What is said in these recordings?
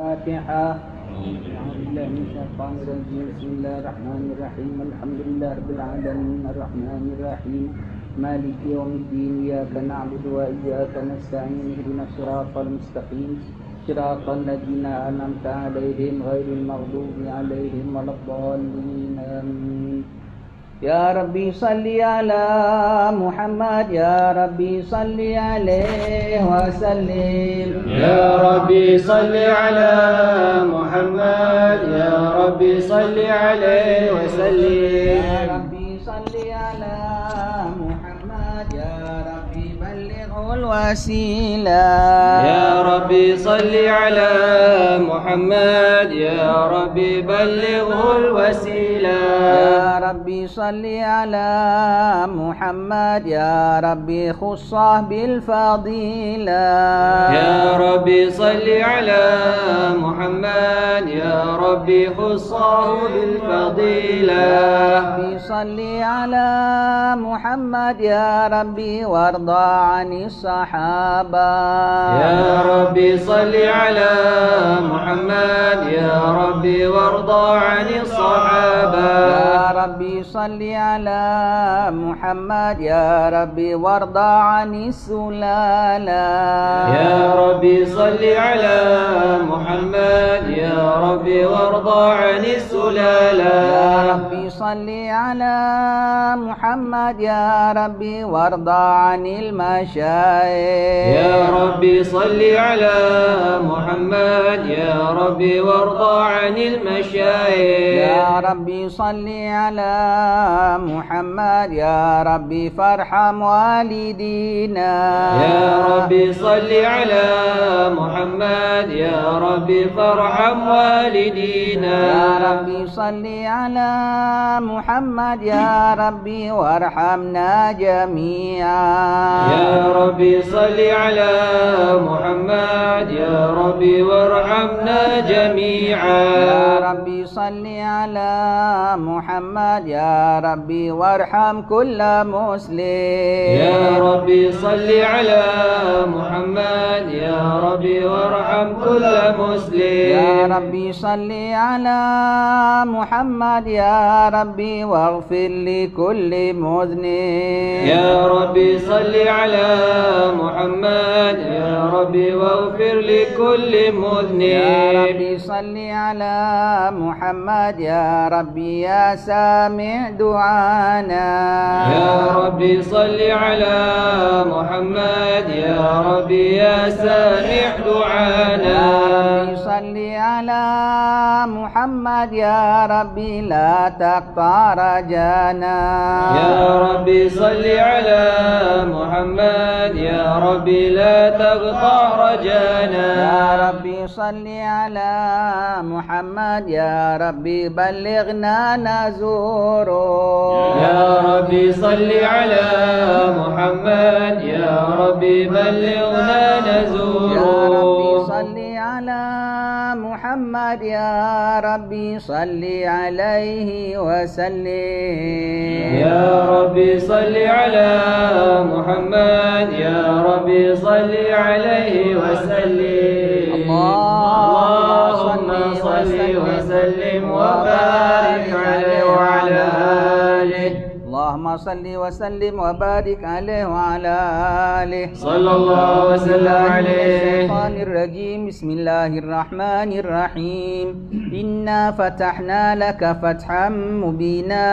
الفاتحة. أعوذ بالله من الشيطان الرجيم. بسم الله الرحمن الرحيم. الحمد لله رب العالمين الرحمن الرحيم مالك يوم الدين. إياك نعبد وإياك نستعين. اهدنا الصراط المستقيم صراط الذين أنعمت عليهم غير المغضوب عليهم ولا الضالين. آمين. يا ربي صل على محمد. يا ربي صل عليه وسلم. يا ربي صل على محمد. يا ربي صل عليه وسلم. يا ربي صل على محمد. يا ربي بلغه الوسيلة. يا ربي صل على محمد. يا ربي بلغه الوسيلة. يا ربي صل على محمد. يا ربي خصه بالفضيلة. يا ربي صل على محمد. يا ربي خصه بالفضيلة. يا ربي صل على محمد. يا ربي وارضى عن الصحابة. يا ربي صل على محمد. يا ربي وارضى عن الصحابة. يا ربي صل على محمد. يا ربي وارضى عن السلالة. يا ربي صل على محمد. يا ربي وارضى عن السلالة. يا ربي صل على محمد. يا ربي وارضى عن المشايخ. يا ربي صل على محمد. يا ربي وارضى عن المشايخ. يا ربي صل على محمد. يا ربي فارحم والدينا. يا ربي صل على محمد. يا ربي فارحم والدينا. يا ربي صل على محمد. يا ربي وارحمنا جميعا. يا ربي صل على محمد. يا ربي وارحمنا جميعا. يا ربي صل على محمد. يا ربي وارحم كل مسلم. يا ربي صل على محمد. يا ربي وارحم كل مسلم. يا ربي صل على محمد. يا ربي واغفر لكل مذنب. يا ربي صل على محمد. يا ربي واغفر لكل مذنب. يا ربي صل على محمد. يا ربي يا سامع دعانا. يا ربي صل على محمد. يا ربي يا سامع دعانا. يا ربي صل على محمد. يا ربي لا تقطع رجانا. يا ربي صل على محمد. يا ربي لا تقطع رجانا. يا ربي صل على محمد. يا ربي بلغنا نزوره. يا ربي صل على محمد. يا ربي بلغنا نزوره. يا ربي صل على محمد. يا ربي صل عليه وسلم. يا ربي صل على محمد. يا ربي صل عليه وسلم. اللهم صل وسلم وبارك عليه وعلى آله. اللهم صل وسلم وبارك عليه وعلى آله. صلى الله وسلم عليه. الشيطان الرجيم. بسم الله الرحمن الرحيم. إنا فتحنا لك فتحا مبينا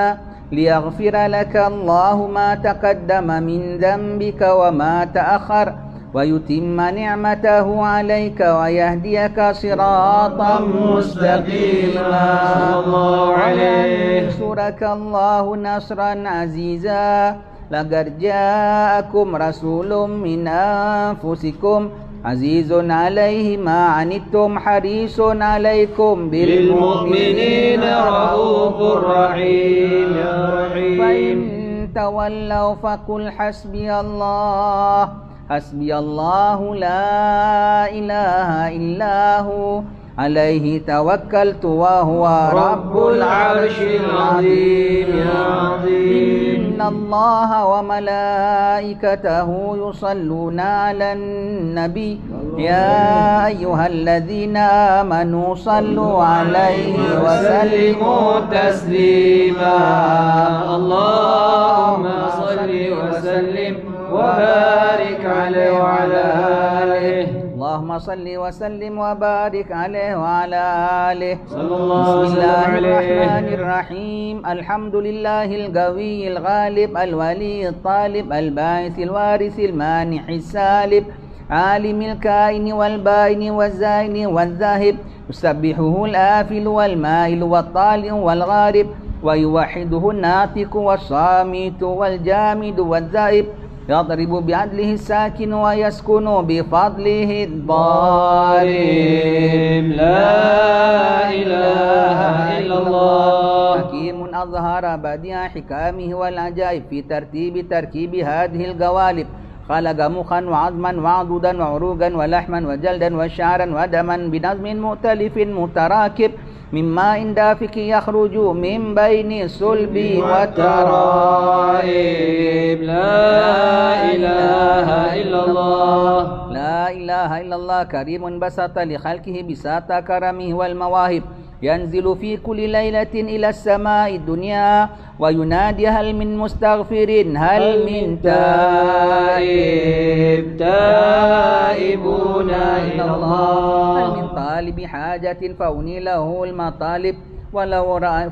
ليغفر لك الله ما تقدم من ذنبك وما تأخر ويتم نعمته عليك ويهديك صراطا مستقيما. صلى الله عليه. ينصرك الله نصرا عزيزا. لقد جاءكم رسول من أنفسكم عزيز عليه ما عنتم حريص عليكم بالمؤمنين رؤوف رحيم. يا رحيم. فإن تولوا فقل حسبي الله. حسبي الله لا إله إلا هو عليه توكلت وهو رب العرش العظيم. يا عظيم. إن الله وملائكته يصلون على النبي يا أيها الذين آمنوا صلوا عليه وسلموا تسليما. اللهم صل وسلم وبارك عليه وعلى آله. اللهم صل وسلم وبارك عليه وعلى آله. صلى الله بسم الله عليه. الرحمن الرحيم. الحمد لله القوي الغالب الولي الطالب الباعث الوارث المانح السالب عالم الكائن والبائن والزائن والذاهب يسبحه الآفل والمائل والطالع والغارب ويوحده الناطق والصامت والجامد والذائب يضرب بعدله الساكن ويسكن بفضله الضارب. لا إله إلا الله. حكيم أظهر بديع حكامه والعجائب في تركيب هذه القوالب. خلق مخا وعظما وعضدا وعروقا ولحما وجلدا وشعرا ودما بنظم مؤتلف متراكب من ماء دافك يخرج من بين الصلب والترائب. لا إله إلا الله. لا إله إلا الله. كريم بسط لخلقه بساط كرمه والمواهب ينزل في كل ليلة إلى السماء الدنيا وينادي هل من مستغفر هل من تائب. تائبون إلى الله. هل من طالب حاجة فأني له المطالب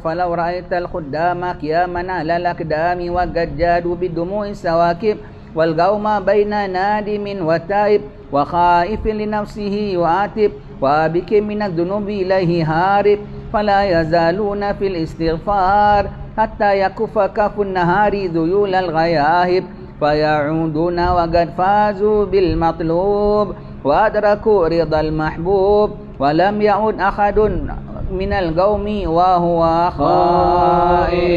فلو رأيت الخدام قياما على الأقدام وقد جادوا بالدموع السواكب والقوم بين نادم وتائب وخائف لنفسه يعاتب وابك من الذنوب إليه هارب فلا يزالون في الاستغفار حتى يكف كف النهار ذيول الغياهب فيعودون وقد فازوا بالمطلوب وأدركوا رضا المحبوب ولم يعد أحد من القوم وهو خائب.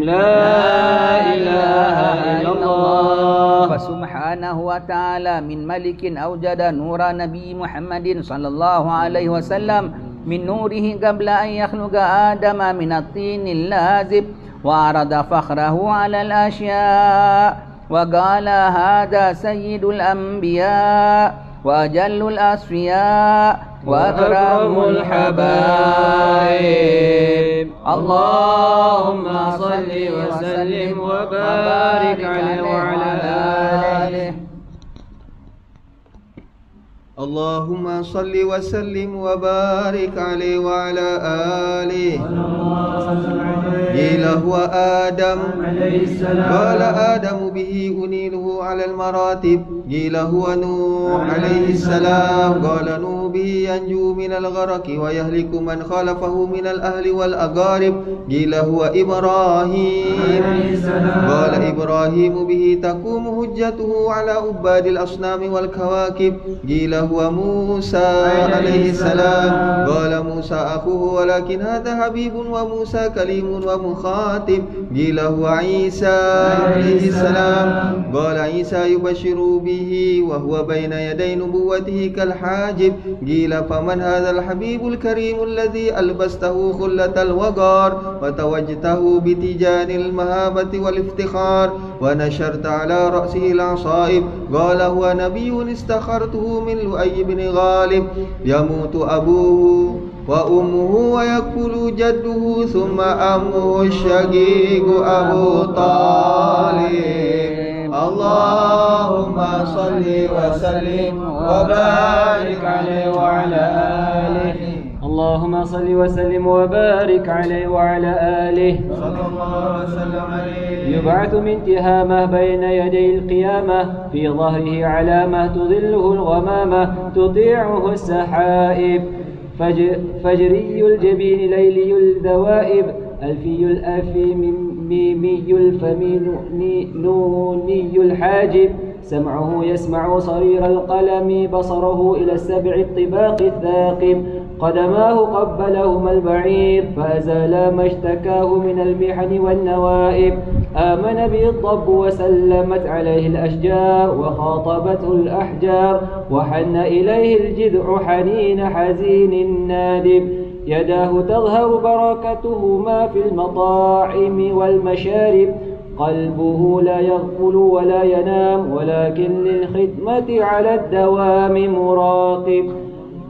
لا إله إلا الله. فسبحانه وتعالى من ملك أوجد نور نبي محمد صلى الله عليه وسلم من نوره قبل أن يخلق آدم من الطين اللازب وعرض فخره على الأشياء وقال هذا سيد الأنبياء وأجل الأصفياء وأكرم الحبائب. اللهم صل وسلم وبارك عليه وعلى آله. اللهم صل وسلم وبارك عليه وعلى آله. قيل هو آدم قال آدم به أنيله على المراتب. قيل هو نوح عليه السلام قال نوح به ينجو من الغرق ويهلك من خالفه من الأهل والأقارب. قيل هو إبراهيم قال إبراهيم به تقوم حجته على عباد الأصنام والكواكب. قيل هو موسى عليه السلام قال موسى أخوه ولكن هذا حبيب وموسى كليم ومخاطب. قيل هو عيسى عليه السلام قال عيسى يبشر به وهو بين يدي نبوته كالحاجب. قيل فمن هذا الحبيب الكريم الذي ألبسته خلة الوقار وتوجته بتيجان المهابة والافتخار ونشرت على رأسه العصائب. قال هو نبي استخرته من لؤي بن غالب يموت أبوه وأمه ويكفل جده ثم أمه الشقيق أبو طالب. اللهم صل وسلم وبارك عليه وعلى آله. اللهم صل وسلم وبارك عليه وعلى آله. صلى الله وسلم عليه. يبعث من تهامه بين يدي القيامة في ظهره علامة تظله الغمامة تطيعه السحائب. فجري الجبين ليلي الذوائب ألفي الأفيم ميمي الفمي نوني الحاجب. سمعه يسمع صرير القلم بصره إلى السبع الطباق الثاقب. قدماه قبلهما البعير فأزال ما اشتكاه من المحن والنوائب. آمن به الضب وسلمت عليه الأشجار وخاطبته الأحجار وحن إليه الجذع حنين حزين نادب. يداه تظهر بركتهما في المطاعم والمشارب. قلبه لا يغفل ولا ينام ولكن للخدمة على الدوام مراقب.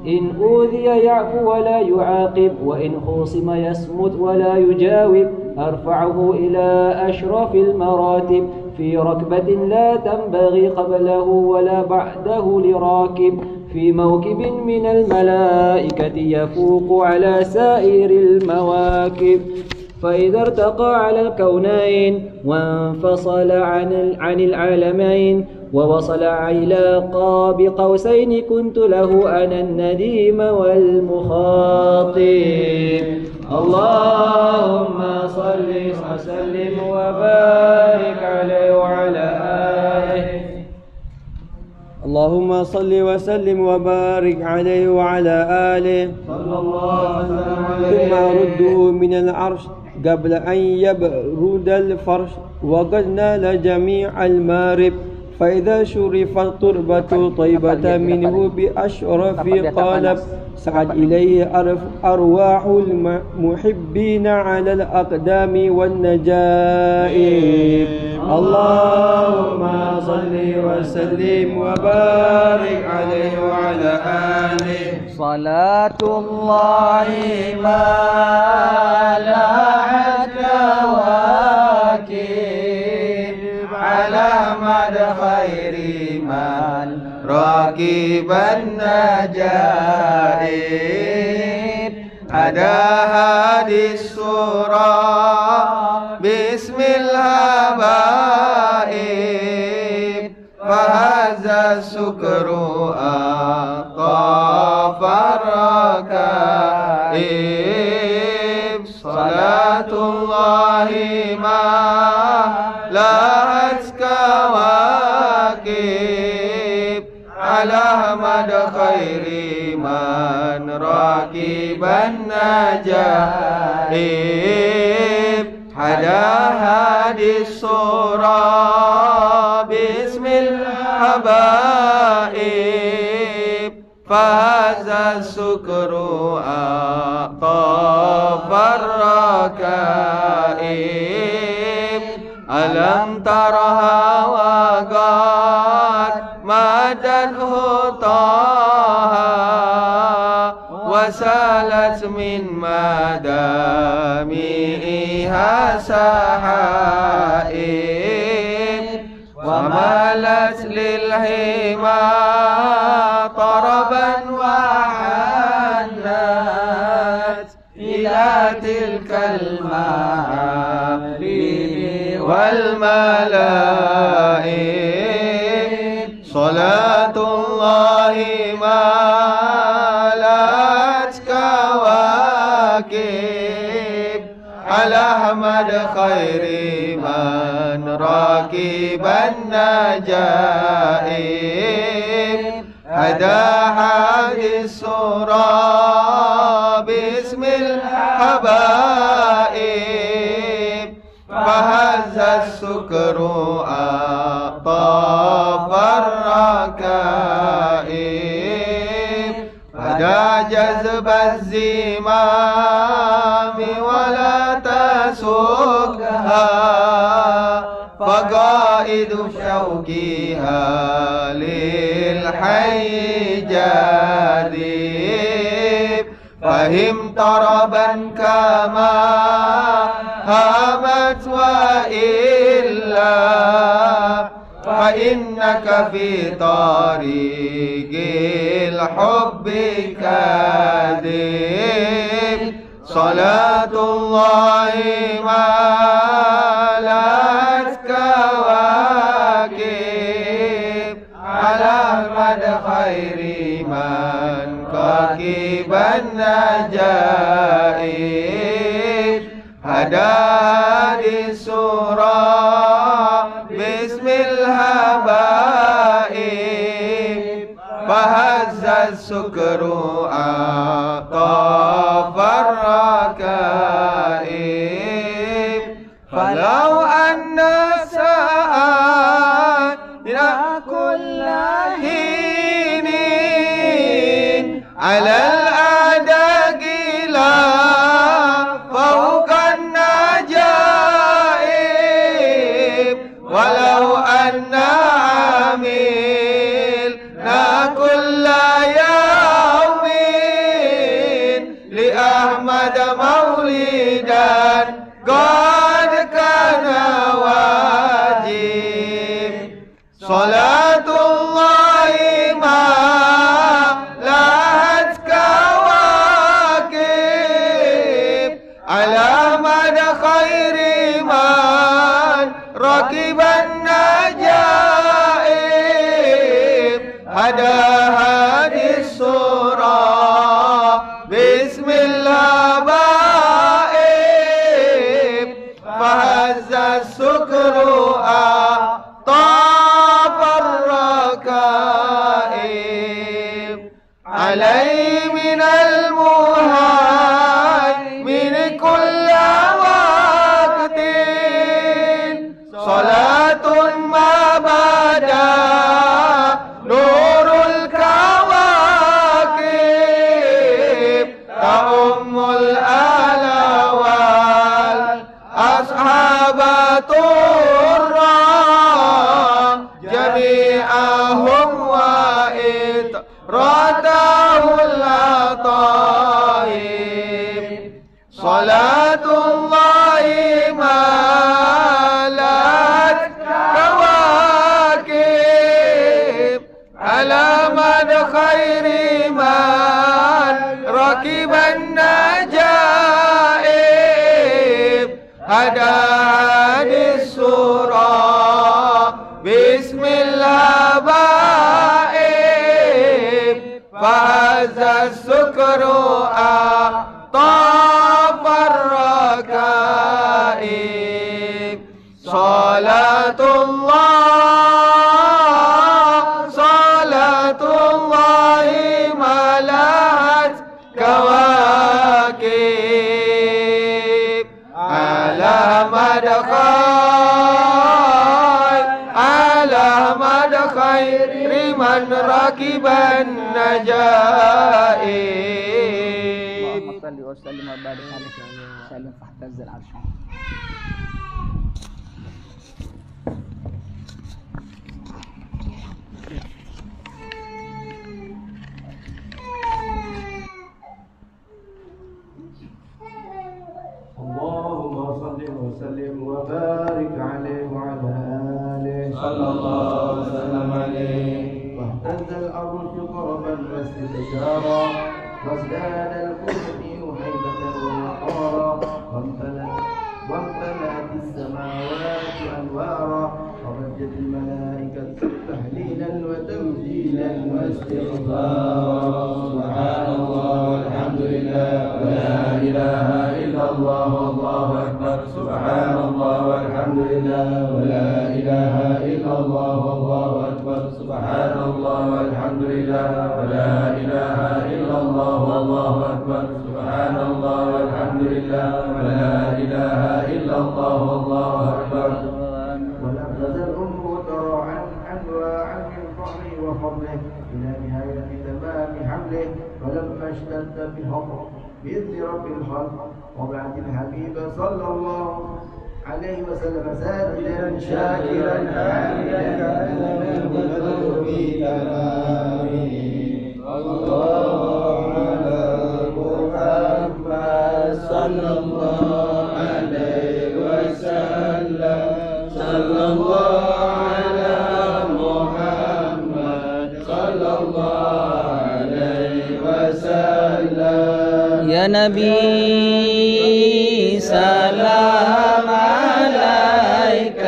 إن أوذي يعفو ولا يعاقب وإن خُوصِم يصمت ولا يجاوب. أرفعه إلى أشرف المراتب في ركبة لا تنبغي قبله ولا بعده لراكب. في موكب من الملائكة يفوق على سائر المواكب. فإذا ارتقى على الكونين وانفصل عن العالمين ووصل إلى قاب قوسين كنت له أنا النديم والمخاطب. اللهم صل وسلم وبارك عليه وعلى آله. اللهم صل وسلم وبارك عليه وعلى آله. صلى الله وسلم عليه. ثم رده من العرش قبل أن يبرد الفرش وقد نال جميع المارب. فإذا شرفت تربة طيبة منه بأشرف قالب سعد إليه أرواح المحبين على الأقدام والنجائب. اللهم صل وسلم وبارك عليه وعلى آله. صلاة الله ما لاحت كواكب على مد خير من راكب النجائب. هدى هادي السورة باسم الهبائب فهذا السكر أطاف الركائب. صلاة الله ما لاحت كواكب على مد خير من راكب النجائب. هدى هادي الصورة باسم الحبائب فهذا السكر أطاف الركائب. ألم ترها وقد مدته طه وسالت من مدامعها سحائب ومالت للهما طربا وحنت إلى تلك المعالي والملائك. صلاة الله ما لاحت كواكب على أحمد خير من راكب النجائب. هدى هادي السورة باسم الحبائب فهذا السكر أطاف الركائب. هدى جذب الزمام ولا تسوقها فقائد شوكها للحي جاذب. فهم طربا كما هامت وإلا فإنك في طريق الحب كاذب. صلاة الله ما لاحت كواكب على أحمد خير من راكب النجائب. هدى هادي السورة باسم الهبائب فهز السكر أطاف الركائب. فلو أن سائر كل حين على الأعداء لا فوق النجائب أحمد مولدا قد كان واجب صلاة الله ما لاهت كواكب على مدى خير من ركب النجائب هدى هادي السرى بسم الله بائب فهز السكر طاف الركائب عليه من المهيمن كل وقت صلاة ما بدا نور الكواكب تأم الآل والأصحاب طرا جميعهم وإطراته اللطائف صلاة الله ما لات كواكب على من خير من ركب النجائب هداني السرى بسم الله بائب فهز السكر طاف الركائب صلاة الله ملأت كواكب على مدى خير من ركب النجائب اللهم صل وسلم وبارك عليه وسلم فاهتز العرش. اللهم صل وسلم وبارك عليه وعلى آله صلى الله وسلم عليه واهتز الأرض طربا واستشجارا وازداد الكرسي هيبة ووقارا وامتلأت السماوات أنوارا وضجت الملائكة تهليلا وتمجيدا واستغفارا سبحان الله والحمد لله ولا إله إلا الله والله أكبر سبحان الله والحمد لله ولا إله إلا الله والله أكبر سبحان الله والحمد لله ولا إله إلا الله والله أكبر سبحان الله والحمد لله ولا إله إلا الله والله أكبر ولم تزل أمه ترى أنواعا من فضله وفضله إلى نهاية تمام حمله ولما اشتد بالهضر بإذن رب الخلق وبعد الحبيب صلى الله عليه وسلم ساجدا شاكرا حامدا يقدر في تمامه الله على محمد صلى الله عليه وسلم صلى الله على محمد صلى الله عليه وسلم يا نبي سلام عليك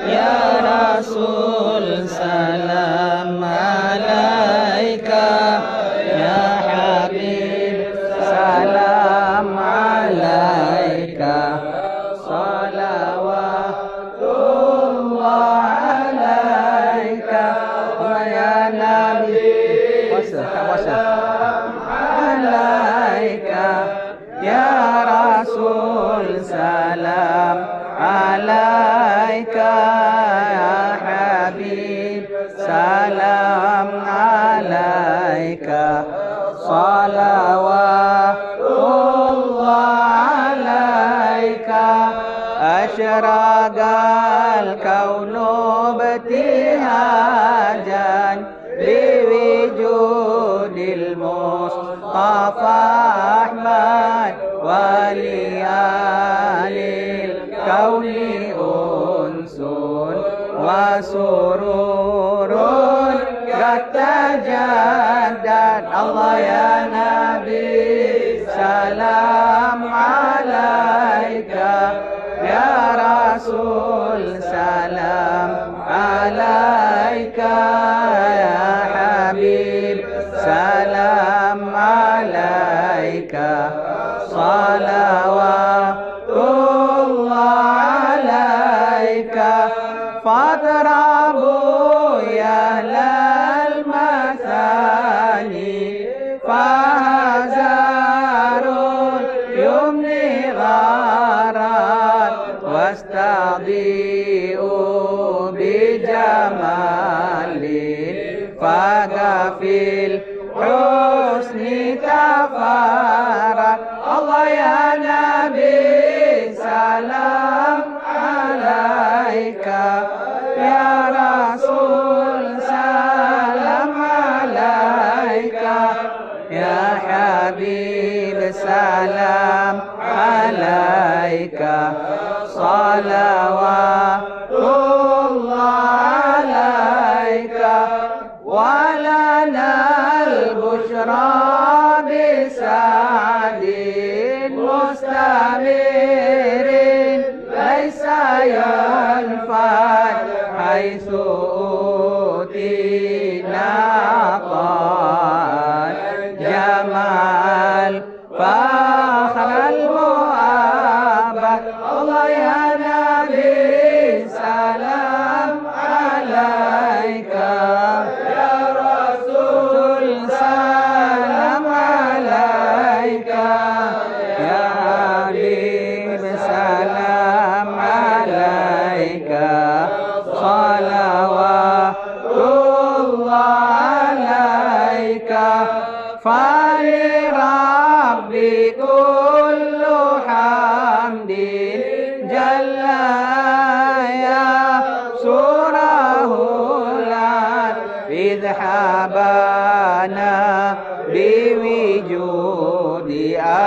يا رسول سلام عليك يا حبيب سلام عليك صلوات الله عليك ويا نبي سلام عليك يا رسول سلام عليك يا حبيب سلام عليك صلوات الله عليك أشرق الكون ابتهاجا بوجود المصطفى أحمد يا نبي سلام عليك يا رسول سلام عليك يا حبيب سلام عليك صلوات الله عليك فاضربوا يا أهل المثاني فهزروا اليمن غارات واستضيئوا بجمالي فكفي الحسن تفارق الله يا نبي سلام عليك يا رسول سلام عليك يا حبيب سلام عليك صلوات الله عليك ولنا البشرى بسعد مستمر ليس ينفد حيث أوتينا طال جمال فخر المؤبد الله يا نبي سلام عليك يا رسول سلام عليك يا حبيب سلام عليك صلوات الله عليك فلربي كل حمد جل يسره لك إذ حبانا بوجود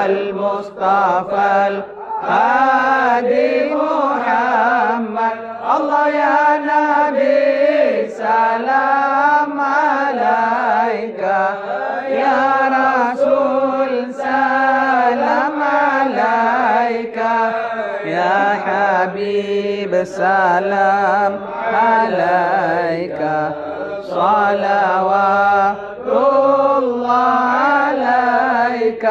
المصطفى الهادي محمد الله يا نبي سلام عليك يا رسول سلام عليك يا حبيب سلام عليك صلوات الله عليك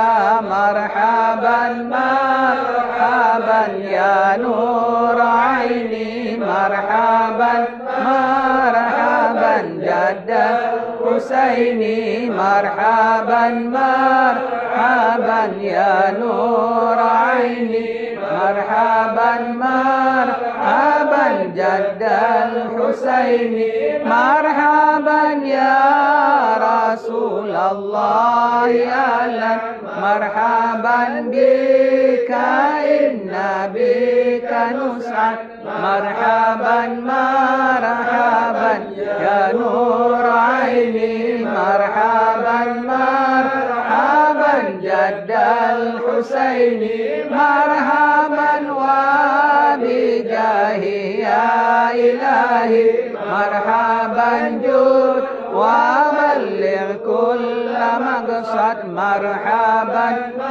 مرحبا مرحبا يا نور عيني مرحبا مرحبا جد حسيني مرحبا مرحبا يا نور عيني مرحبا مرحبا جد الحسيني مرحبا يا رسول الله أهلا مرحبا بك إن بك نسعد مرحبا مرحبا يا نور عيني مرحبا مرحبا جد الحسيني مرحبا وبجاه يا إلهي مرحبا جود وبلغ كل مقصد مرحبا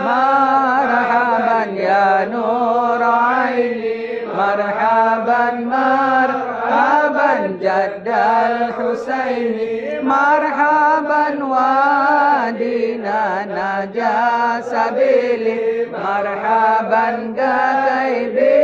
مرحبا يا نور عيني مرحبا مرحبا جد الحسيني مرحبا وادينا نجا سبيلي مرحبا قتيبي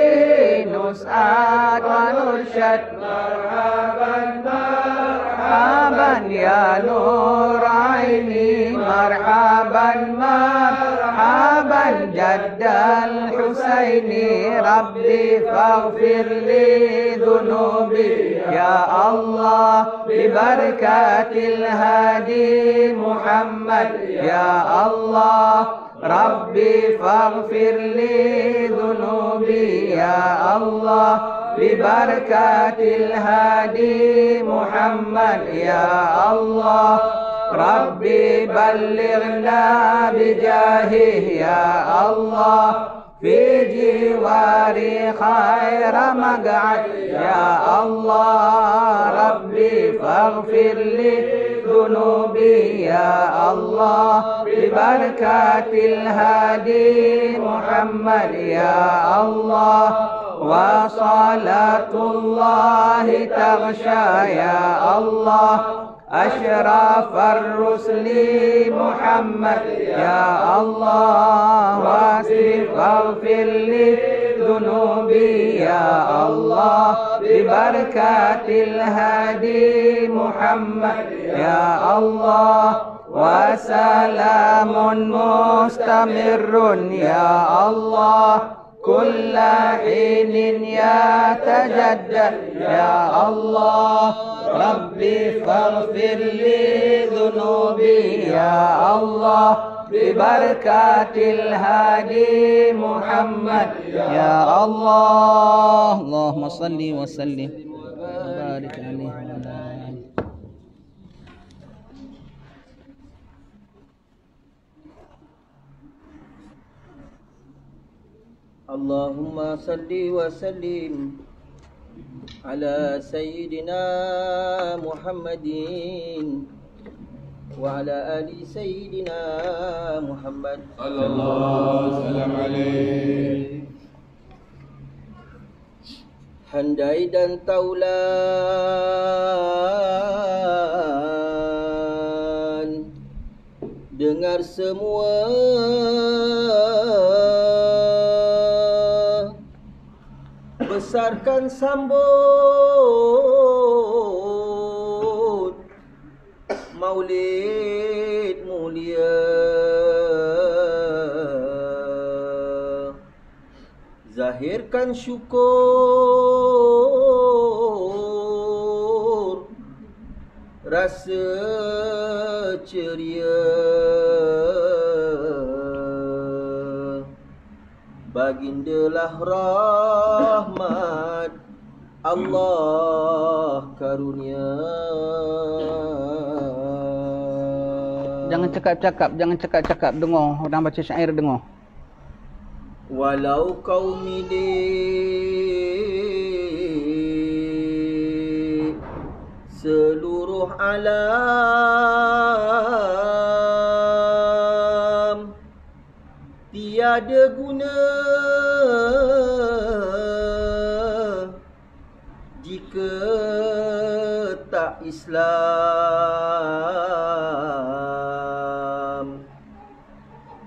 نسعد ونرشد مرحبا مرحبا يا نور عيني مرحبا مرحبا جد الحسيني ربي فاغفر لي ذنوبي يا الله ببركة الهادي محمد يا الله ربي فاغفر لي ذنوبي يا الله ببركة الهادي محمد يا الله ربي بلغنا بجاهه يا الله في جواري خير مقعد يا الله ربي فاغفر لي ذنوبي يا الله ببركة الهادي محمد يا الله وصلاة الله تغشى يا الله أشرف الرسل محمد يا الله واغفر لي ذنوبي يا الله ببركة الهادي محمد يا الله وسلام مستمر يا الله كل حين يتجدد يا الله ربي فاغفر لي ذنوبي يا الله ببركة الهادي محمد يا الله اللهم صل وسلم وبارك عليه وعلى آله. اللهم صل وسلم على سيدنا محمد وعلى آل سيدنا محمد صلى الله وسلم عليه. Handai dan taulan, dengar semua, besarkan sambut maulid mulia, zahirkan syukur, rasa ceria, bagindalah rahmat Allah karunia. Jangan cakap-cakap, jangan cakap-cakap, dengar orang baca syair, dengar. Walau kau milik seluruh alam, tiada guna jika tak Islam.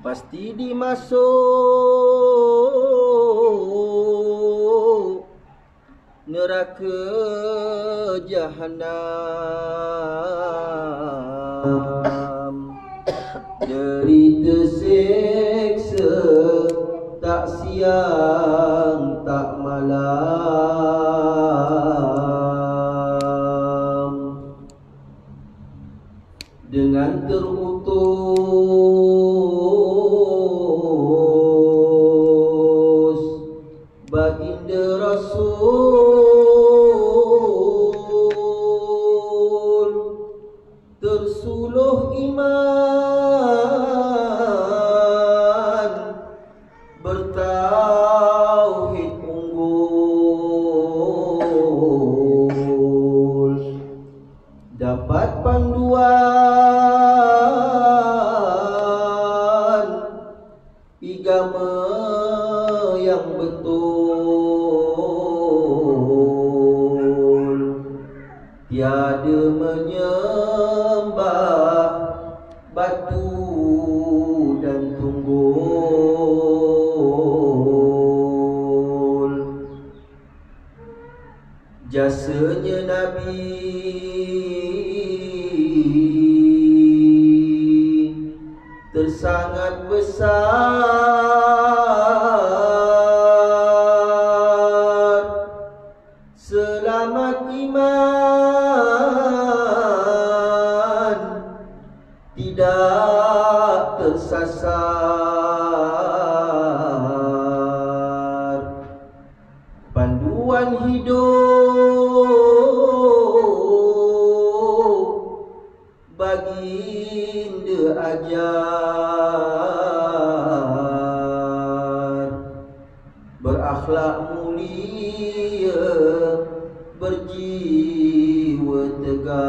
Pasti dimasuk neraka Jahannam, derita seksa tak siang tak malam, dengan terutus baginda Rasul, tersuluh iman, bertauhid unggul, dapat panduan agama yang betul, tiada menyembah batu dan tunggul. Jasanya Nabi tersangat besar, selamat iman tidak tersasar, panduan hidup baginda ajar, berakhlak mulia, berjiwa tegar.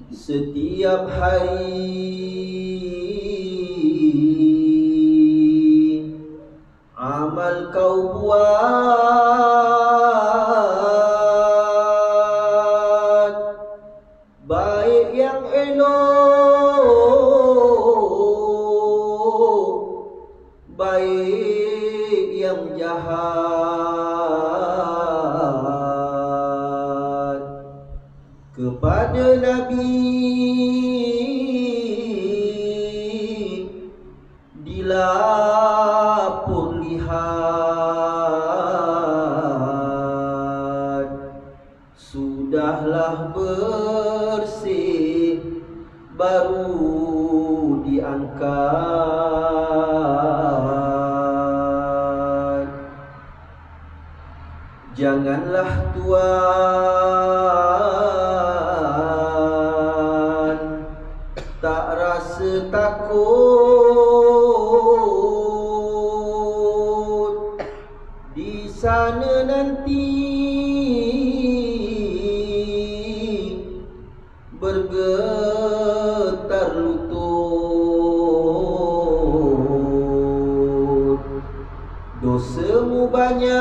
setiap hari amal kau buat, baik yang elok, baik yang jahat, kepada Nabi dilapor lihat, sudahlah bersih baru diangkat. Janganlah tuan tak rasa takut, di sana nanti bergetar lutut. Dosamu banyak,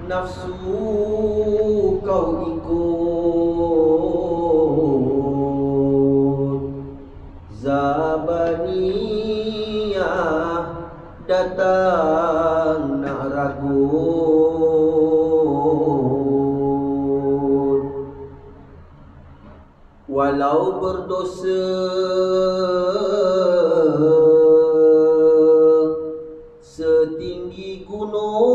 nafsu kau ikut. Zabaniyah datang nak ragut. Walau berdosa setinggi gunung,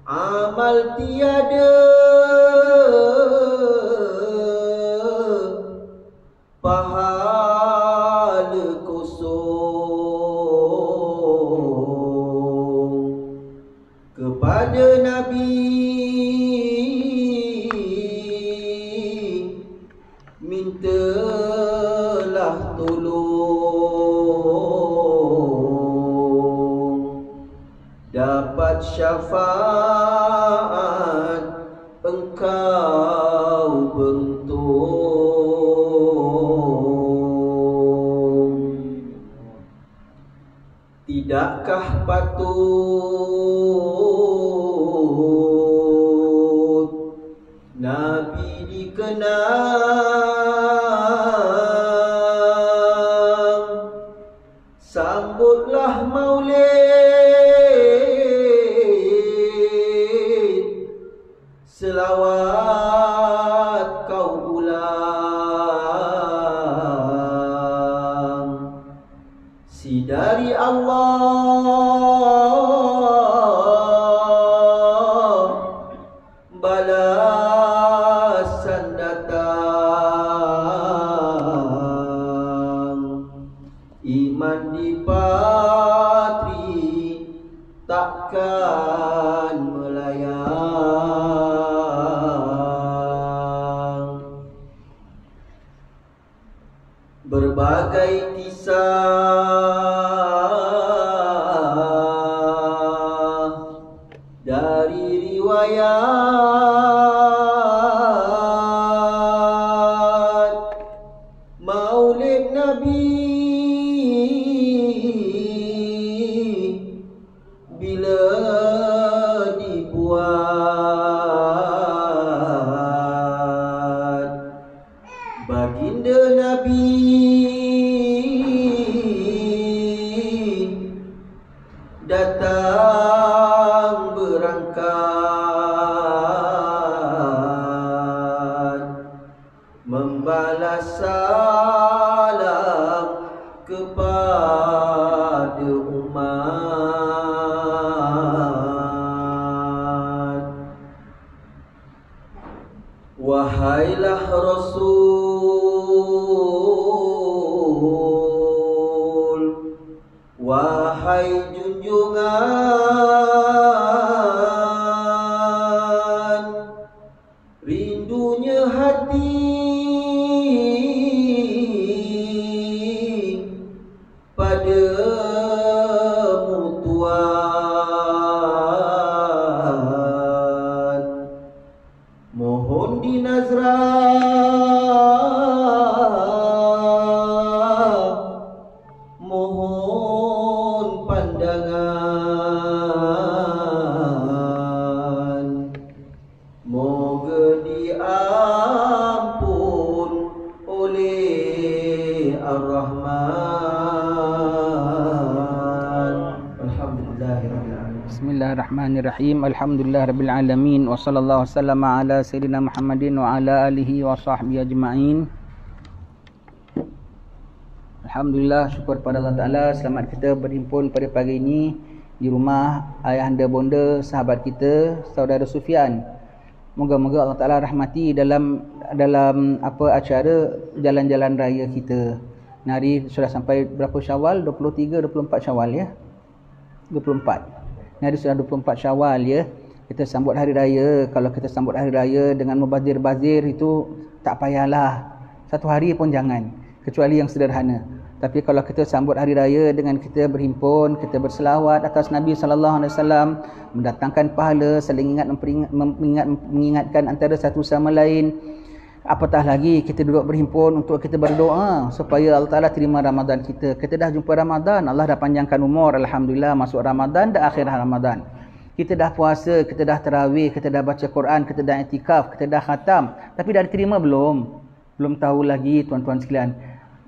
amal tiada, pahala kosong. Kepada Nabi mintalah tolong, dapat syafaat engkau beruntung. Tidakkah patut Nabi dikenang, sambutlah maulid, selawat kau ulang. Si dari Allah balasan datang, iman dipatri takkan melayang. Berbagai kisah dari riwayat maulid Nabi bila dibuat. Baginda Nabi datang berangkat, membalas salam kepada umat. Wahailah Rasul, wahai junjungan moga diampun oleh Ar-Rahman. Alhamdulillahirrahmanirrahim. Bismillahirrahmanirrahim. Alhamdulillahirabbil alamin wa sallallahu wasallam ala sayyidina Muhammadin wa ala alihi wa sahbihi ajma'in. Alhamdulillah, syukur pada Allah Ta'ala. Selamat kita berhimpun pada pagi ini di rumah ayahanda bonda sahabat kita, saudara Sufian. Moga-moga Allah Ta'ala rahmati dalam acara jalan-jalan raya kita. Hari sudah sampai berapa Syawal? 23, 24 Syawal ya? 24. Hari sudah 24 Syawal ya. Kita sambut hari raya. Kalau kita sambut hari raya dengan membazir-bazir itu tak payahlah. Satu hari pun jangan. Kecuali yang sederhana. Tapi kalau kita sambut hari raya dengan kita berhimpun, kita berselawat atas Nabi SAW, mendatangkan pahala, saling mengingatkan antara satu sama lain. Apatah lagi kita duduk berhimpun untuk kita berdoa supaya Allah Ta'ala terima Ramadan kita. Kita dah jumpa Ramadan, Allah dah panjangkan umur, Alhamdulillah, masuk Ramadan, dah akhir Ramadan. Kita dah puasa, kita dah tarawih, kita dah baca Quran, kita dah i'tikaf, kita dah khatam. Tapi dah diterima belum? Belum tahu lagi tuan-tuan sekalian.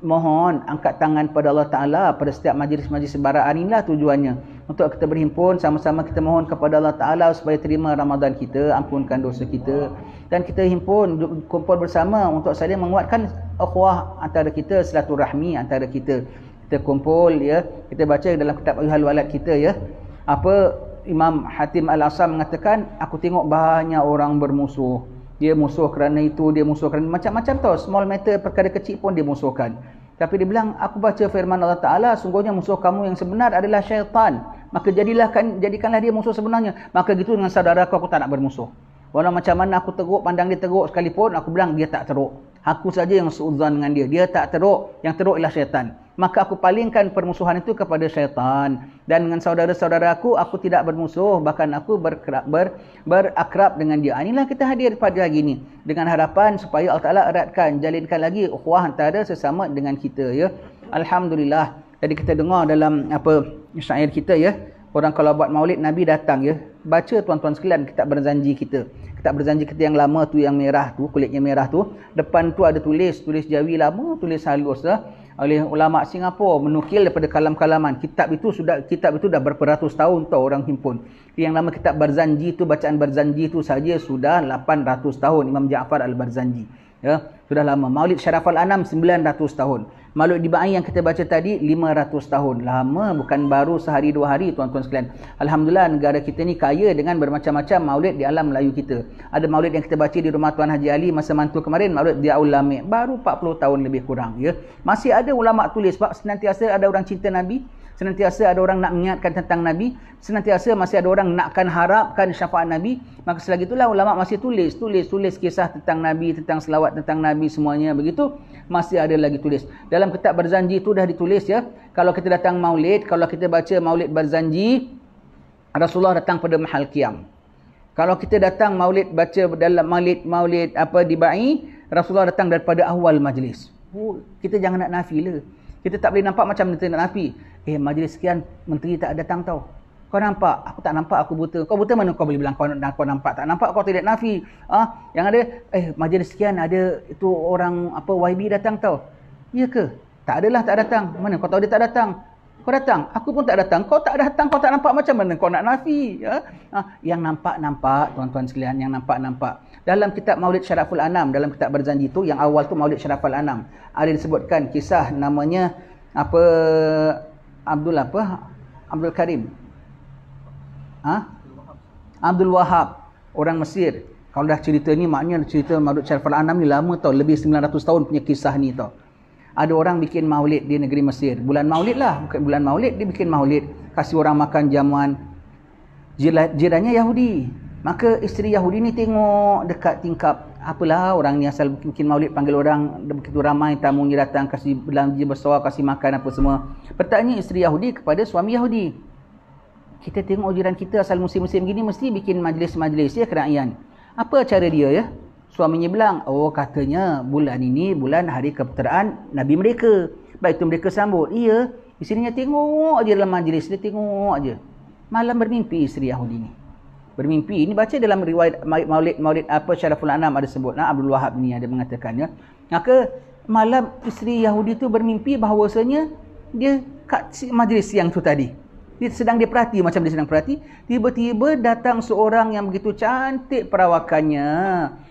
Mohon angkat tangan pada Allah Ta'ala pada setiap majlis-majlis sebaraan. Inilah tujuannya, untuk kita berhimpun sama-sama kita mohon kepada Allah Ta'ala supaya terima Ramadan kita, ampunkan dosa kita, dan kita himpun, kumpul bersama untuk saling menguatkan ukhuwah antara kita, silaturahmi antara kita. Kita kumpul ya, kita baca dalam kitab Ayyuhal Walad kita ya, apa Imam Hatim Al-Asam mengatakan, aku tengok banyak orang bermusuh. Dia musuh kerana itu, dia musuh kerana macam-macam tau. Small matter, perkara kecil pun dia musuhkan. Tapi dia bilang, aku baca firman Allah Ta'ala, sungguhnya musuh kamu yang sebenar adalah syaitan. Maka jadikanlah dia musuh sebenarnya. Maka gitu dengan saudara aku tak nak bermusuh. Walau macam mana aku teruk, pandang dia teruk sekalipun, aku bilang dia tak teruk. Aku saja yang seuzan dengan dia. Dia tak teruk, yang teruk ialah syaitan. Maka aku palingkan permusuhan itu kepada syaitan. Dan dengan saudara-saudara aku tidak bermusuh. Bahkan aku berakrab dengan dia. Inilah kita hadir pada hari ini. Dengan harapan supaya Allah Ta'ala eratkan, jalinkan lagi ukhuwah antara sesama dengan kita ya. Alhamdulillah. Jadi kita dengar dalam syair kita ya. Orang kalau buat maulid Nabi datang ya. Baca tuan-tuan sekalian kitab berzanji kita. Kitab berzanji kita yang lama tu, yang merah tu, kulitnya merah tu. Depan tu ada tulis Jawi lama, tulis halus lah. Oleh ulama Singapura, menukil daripada kalam-kalaman. Kitab itu dah berperatus tahun tau orang himpun. Yang nama kitab Barzanji tu, bacaan Barzanji tu saja sudah 800 tahun. Imam Ja'far Al-Barzanji. Ya, sudah lama. Maulid Syaraf Al-Anam 900 tahun. Maulid Dibai yang kita baca tadi 500 tahun. Lama, bukan baru sehari dua hari tuan-tuan sekalian. Alhamdulillah negara kita ni kaya dengan bermacam-macam maulid di alam Melayu kita. Ada maulid yang kita baca di rumah Tuan Haji Ali masa mantu kemarin, Maulid Diaul Lami, baru 40 tahun lebih kurang ya. Masih ada ulama tulis sebab senantiasa ada orang cinta Nabi, senantiasa ada orang nak mengingatkan tentang Nabi, senantiasa masih ada orang nakkan harapkan syafaat Nabi. Maka selagi itulah ulama masih tulis kisah tentang Nabi, tentang selawat tentang Nabi semuanya begitu. Masih ada lagi tulis. Dalam kitab Berzanji itu dah ditulis ya. Kalau kita datang maulid, kalau kita baca maulid Berzanji, Rasulullah datang pada mahal qiyam. Kalau kita datang maulid, baca dalam maulid Dibai, Rasulullah datang daripada awal majlis. Kita jangan nak nafi lah. Kita tak boleh nampak macam kita nak nafi. Majlis sekian menteri tak datang tau. Kau nampak? Aku tak nampak, aku buta. Kau buta mana kau boleh bilang kau nampak? Tak nampak kau tidak nafi. Yang ada majlis sekian ada itu orang YB datang tau. Ya ke? Tak adalah tak datang. Mana kau tahu dia tak datang? Kau datang, aku pun tak datang. Kau tak datang, kau tak nampak, macam mana kau nak nafi ya? Yang nampak tuan-tuan sekalian, yang nampak. Dalam kitab Maulid Syaraful Anam, dalam kitab Berzanji tu, yang awal tu Maulid Syaraful Anam, ada disebutkan kisah namanya Abdul Karim, Abdul Wahab, orang Mesir. Kalau dah cerita ni, maknanya cerita Maulid Syaraful Anam ni lama tau, lebih 900 tahun punya kisah ni tau. Ada orang bikin maulid di negeri Mesir. Bulan maulid lah. Bukan bulan maulid, dia bikin maulid. Kasih orang makan jamuan. Jirannya Yahudi. Maka isteri Yahudi ni tengok dekat tingkap. Apalah orang ni asal bikin maulid, panggil orang. Begitu ramai tamunya datang, kasih belanja besar, kasih makan apa semua. Bertanya isteri Yahudi kepada suami Yahudi. Kita tengok jiran kita asal musim-musim gini mesti bikin majlis-majlis ya kerajaan. Apa cara dia ya? Suaminya bilang, katanya bulan ini bulan hari keputeraan Nabi mereka. Baik itu mereka sambut. Iya, isterinya tengok aja dalam majlis, dia tengok aja. malam bermimpi isteri Yahudi ni. Bermimpi. Ini baca dalam riwayat Maulid Syaraful Anam ada sebut. Abdul Wahab ni ada mengatakannya. Maka malam isteri Yahudi tu bermimpi bahawasanya dia kat majlis siang tu tadi. Dia sedang dia perhati, macam dia sedang perhati. Tiba-tiba datang seorang yang begitu cantik perawakannya.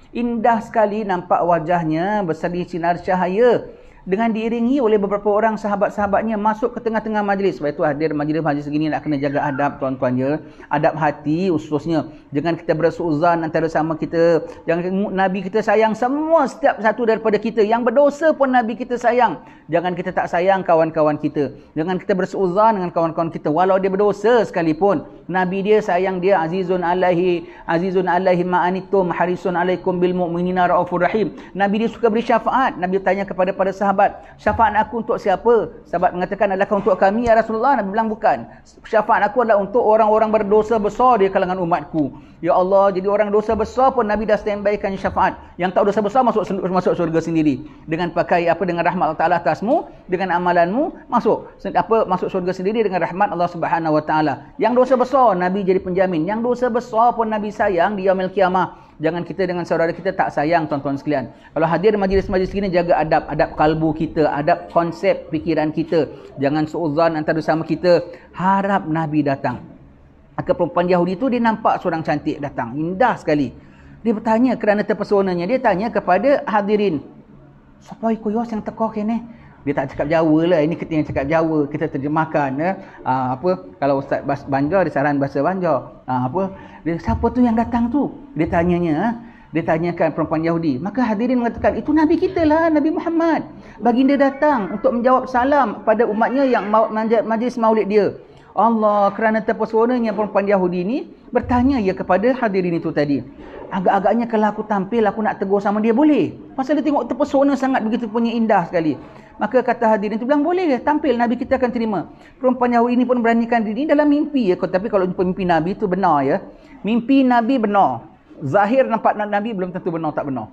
Indah sekali nampak wajahnya, berseri sinar cahaya. Dengan diiringi oleh beberapa orang sahabat-sahabatnya masuk ke tengah-tengah majlis. Sebab itu hadir majlis segini nak kena jaga adab tuan-tuan ya. Adab hati khususnya. Jangan kita bersuuzan antara sama kita. Jangan Nabi kita sayang semua setiap satu daripada kita. Yang berdosa pun Nabi kita sayang. Jangan kita tak sayang kawan-kawan kita. Jangan kita bersuuzan dengan kawan-kawan kita. Walau dia berdosa sekalipun. Nabi dia sayang dia azizun alaihi ma'anitum harisun alaikum bil mu'minina raufur rahim. Nabi dia suka beri syafaat. Nabi tanya kepada para sahabat, syafaat aku untuk siapa? Sahabat mengatakan, adakah untuk kami ya Rasulullah? Nabi bilang bukan. Syafaat aku adalah untuk orang-orang berdosa besar di kalangan umatku. Ya Allah, jadi orang dosa besar pun Nabi dah standbykan syafaat. Yang tak dosa besar masuk surga sendiri. Dengan pakai dengan rahmat Allah Taala atasmu, dengan amalanmu masuk surga sendiri dengan rahmat Allah Subhanahu Wa Taala. Yang dosa besar Nabi jadi penjamin. Yang dosa besar pun Nabi sayang di yaumil qiyamah. Jangan kita dengan saudara kita tak sayang tuan-tuan sekalian. Kalau hadir majlis-majlis gini, jaga adab kalbu kita, adab konsep fikiran kita. Jangan suuzan antara sama kita. Harap Nabi datang. Maka perempuan Yahudi itu dia nampak seorang cantik datang. Indah sekali. Dia bertanya kerana terpesonanya. Dia tanya kepada hadirin. Siapa ikut yang teko kene? Dia tak cakap Jawa lah. Ini kita yang cakap Jawa. Kita terjemahkan. Kalau Ustaz Banjar, dia saran bahasa Banjar. Dia, siapa tu yang datang tu? Dia tanyanya. Dia tanyakan perempuan Yahudi. Maka hadirin mengatakan, itu Nabi kita lah, Nabi Muhammad. Baginda datang untuk menjawab salam pada umatnya yang majlis maulid dia. Allah, kerana terpesonanya perempuan Yahudi ini bertanya ya kepada hadirin itu tadi. Agak-agaknya kalau aku tampil, aku nak tegur sama dia boleh. Pasal dia tengok terpesona sangat, begitu punya indah sekali. Maka kata hadirin itu bilang, boleh ke tampil, Nabi kita akan terima. Perempuan Yahudi ini pun beranikan diri dalam mimpi ya. Tapi kalau jumpa mimpi Nabi itu benar ya. Mimpi Nabi benar. Zahir nampak Nabi belum tentu benar tak benar.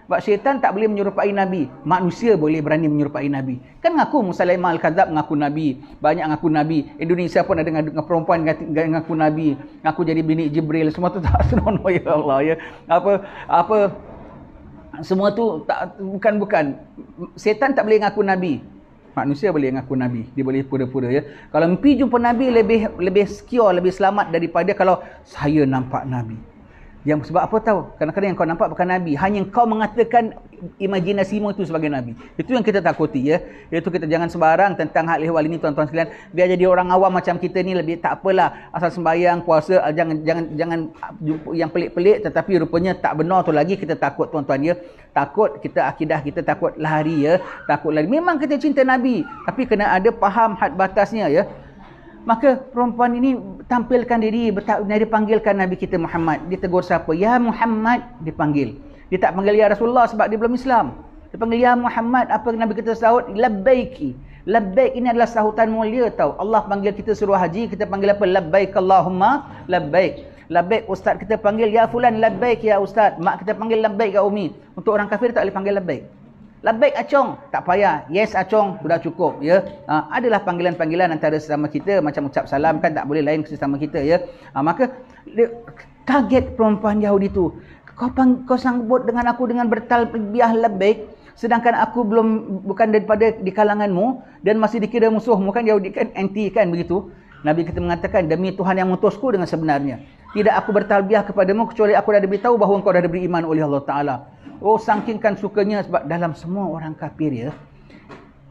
Sebab syaitan tak boleh menyerupai Nabi. Manusia boleh berani menyerupai Nabi. Kan ngaku Musailamah Al-Kadzab ngaku Nabi. Banyak ngaku Nabi. Indonesia pun ada dengan perempuan ngaku Nabi. Ngaku jadi bini Jibril. Semua tu tak senonoh ya Allah ya. Semua tu tak, bukan. Syaitan tak boleh ngaku Nabi. Manusia boleh ngaku Nabi. Dia boleh pura-pura ya. Kalau mimpi jumpa Nabi lebih secure, lebih selamat daripada kalau saya nampak Nabi. Yang sebab apa tahu? Kadang-kadang yang kau nampak bukan Nabi. Hanya kau mengatakan imajinasimu itu sebagai Nabi. Itu yang kita takuti ya. Iaitu kita jangan sembarang tentang hal ehwal ini tuan-tuan sekalian. Biar jadi orang awam macam kita ni lebih tak apalah. Asal sembahyang, puasa, jangan yang pelik-pelik tetapi rupanya tak benar tu lagi kita takut tuan-tuan ya. Takut kita akidah kita takut lari ya. Takut lari. Memang kita cinta Nabi. Tapi kena ada faham had batasnya ya. Maka perempuan ini tampilkan diri, dia panggilkan Nabi kita Muhammad. Dia tegur siapa? Ya Muhammad, dipanggil. Dia tak panggil Ya Rasulullah sebab dia belum Islam. Dia panggil Ya Muhammad. Apa Nabi kita sahut? Labbaiki. Labbaik ini adalah sahutan mulia tau. Allah panggil kita suruh haji, kita panggil apa? Labbaik Allahumma labbaik. Labbaik ustaz kita panggil Ya Fulan labbaik ya ustaz. Mak kita panggil labbaik ya umi. Untuk orang kafir tak boleh panggil labbaik. Labbaik Acong, tak payah. Yes Acong, sudah cukup ya. Adalah panggilan-panggilan antara sesama kita, macam ucap salam kan tak boleh lain sesama kita ya. Maka kaget perempuan Yahudi itu. Kau sanggup dengan aku dengan bertalbiyah labbaik, sedangkan aku bukan daripada di kalanganmu dan masih dikira musuhmu kan. Yahudi kan anti kan begitu. Nabi kita mengatakan, demi Tuhan yang mengutusku dengan sebenarnya, tidak aku bertalbiyah kepadamu kecuali aku dah diberitahu bahawa engkau dah beriman oleh Allah Ta'ala. Oh, sangkingkan sukanya sebab dalam semua orang kafir ya,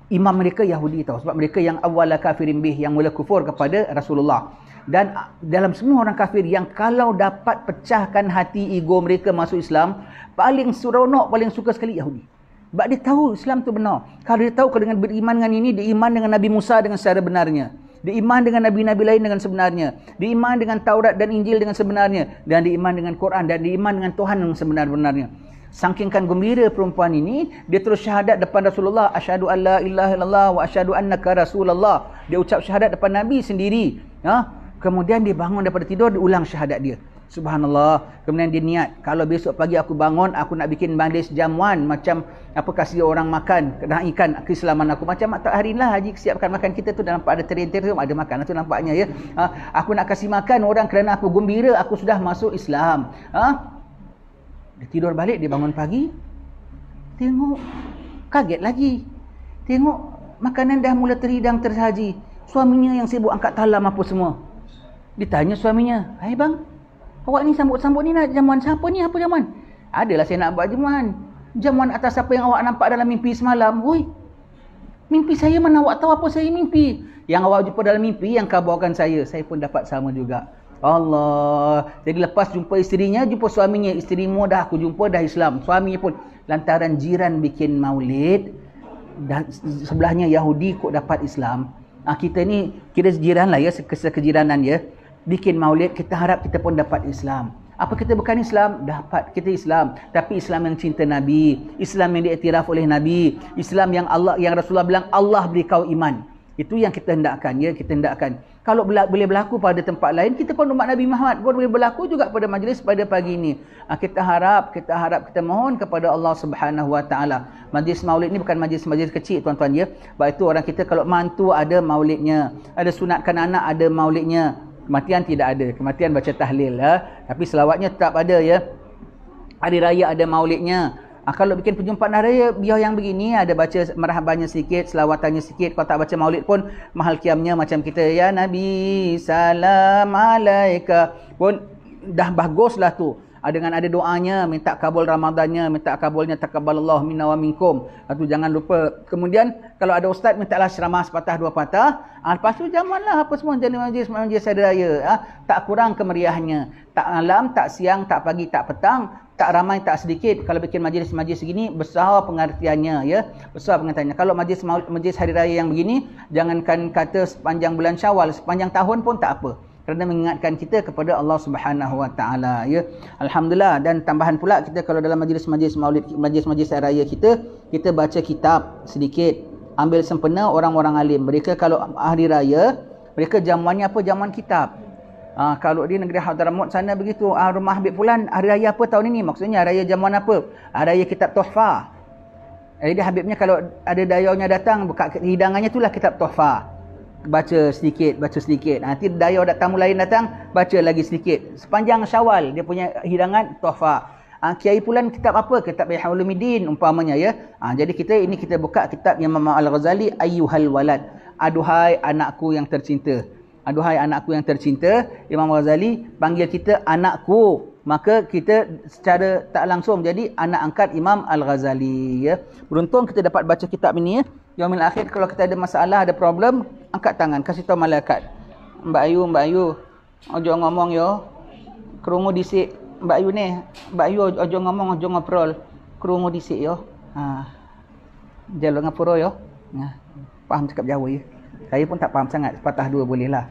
imam mereka Yahudi tahu. Sebab mereka yang awwala kafirin bih, yang mula kufur kepada Rasulullah. Dan dalam semua orang kafir yang kalau dapat pecahkan hati ego mereka masuk Islam, paling seronok, paling suka sekali Yahudi. Sebab dia tahu Islam tu benar. Kalau dia tahu kalau dengan beriman dengan ini, dia iman dengan Nabi Musa dengan secara benarnya. Dia iman dengan nabi-nabi lain dengan sebenarnya. Dia iman dengan Taurat dan Injil dengan sebenarnya. Dan dia iman dengan Quran dan dia iman dengan Tuhan dengan sebenar-benarnya. Sangkingkan gembira perempuan ini, dia terus syahadat depan Rasulullah, asyhadu an la ilaha illallah wa asyhadu annaka rasulullah. Dia ucap syahadat depan Nabi sendiri. Kemudian dia bangun daripada tidur, dia ulang syahadat dia. Subhanallah. Kemudian dia niat, kalau besok pagi aku bangun, aku nak bikin majlis jamuan macam apa, kasih orang makan, naikkan keislaman aku. Macam tak hari lah Haji siapkan makan kita tu, nampak ada teratur ada makan tu nampaknya ya. Aku nak kasih makan orang kerana aku gembira aku sudah masuk Islam. Dia tidur balik, dia bangun pagi, tengok kaget lagi. Tengok makanan dah mula terhidang tersaji. Suaminya yang sibuk angkat talam apa semua. Ditanya suaminya, "Hai bang, awak ni sambut-sambut ni nak jamuan siapa ni? Apa jamuan?" "Adalah saya nak buat jamuan. Jamuan atas apa yang awak nampak dalam mimpi semalam." "Woi, mimpi saya mana awak tahu apa saya mimpi? Yang awak jumpa dalam mimpi yang kabarkan saya pun dapat sama juga." Allah. Jadi lepas jumpa isterinya, jumpa suaminya, isterimu dah aku jumpa dah Islam. Suaminya pun lantaran jiran bikin maulid dan sebelahnya Yahudi kok dapat Islam. Kita ni kira jiran lah ya, sekejiranan ya. Bikin maulid, kita harap kita pun dapat Islam. Apa kita bukan Islam? Dapat kita Islam. Tapi Islam yang cinta Nabi, Islam yang diiktiraf oleh Nabi, Islam yang Rasulullah bilang Allah beri kau iman. Itu yang kita hendakkan ya, kita hendakkan. Kalau boleh berlaku pada tempat lain, kita pun umat Nabi Muhammad pun boleh berlaku juga pada majlis pada pagi ini. Kita harap, kita mohon kepada Allah Subhanahu Wa Taala. Majlis maulid ni bukan majlis-majlis kecil tuan-tuan ya. Sebab itu orang kita kalau mantu ada maulidnya, ada sunatkan anak ada maulidnya. Kematian tidak ada. Kematian baca tahlil tapi selawatnya tetap ada ya. Hari raya ada maulidnya. Kalau bikin perjumpaan hari raya biar yang begini, ada baca marhabannya sikit, selawatannya sikit. Kalau tak baca maulid pun mahal kiamnya macam kita ya Nabi salam alaika pun dah baguslah tu. Dengan ada doanya, minta kabul Ramadannya, minta kabulnya taqabbalallahu minna wa minkum. Itu jangan lupa. Kemudian kalau ada ustaz mintalah ceramah sepatah dua patah. Lepas tu jamuanlah apa semua jadi majlis hari raya. Tak kurang kemeriahnya. Tak malam, tak siang, tak pagi, tak petang, tak ramai, tak sedikit. Kalau bikin majlis-majlis segini besar pengertiannya ya. Besar pengertiannya. Kalau majlis hari raya yang begini, jangankan kata sepanjang bulan Syawal, sepanjang tahun pun tak apa. Kerana mengingatkan kita kepada Allah Subhanahu Wa Taala ya. Alhamdulillah. Dan tambahan pula kita kalau dalam majlis-majlis maulid, majlis-majlis hari raya kita baca kitab sedikit, ambil sempena orang-orang alim. Mereka kalau hari raya, mereka jamuannya apa? Jamuan kitab. Kalau di negeri Hadramaut sana begitu, rumah Habib Fulan hari raya apa tahun ini? Maksudnya hari raya jamuan apa? Hari raya kitab Tuhfah. Jadi Habibnya kalau ada dayaunya datang, buka hidangannya itulah kitab Tuhfah. Baca sedikit. Nanti dayau tamu lain datang, baca lagi sedikit. Sepanjang Syawal dia punya hidangan Tuhfah. Kiai Fulan kitab apa? Kitab Ihya Ulumuddin umpamanya ya. Jadi kita buka kitab Imam Al-Ghazali Ayyuhal Walad. Aduhai anakku yang tercinta. Aduhai anakku yang tercinta, Imam Ghazali panggil kita anakku. Maka kita secara tak langsung jadi anak angkat Imam Al-Ghazali ya. Beruntung kita dapat baca kitab ini ya. Yaumil akhir kalau kita ada masalah, ada problem, angkat tangan, kasih tahu malaikat. Mbak Ayu, ojo ngomong yo. Kerungu disik Mbak Ayu ni. Mbak Ayu ojo ngomong, ojo ngobrol. Kerungu disik yo. Jalur ngapura yo. Faham cakap Jawa ya. Saya pun tak faham sangat, sepatah dua boleh lah.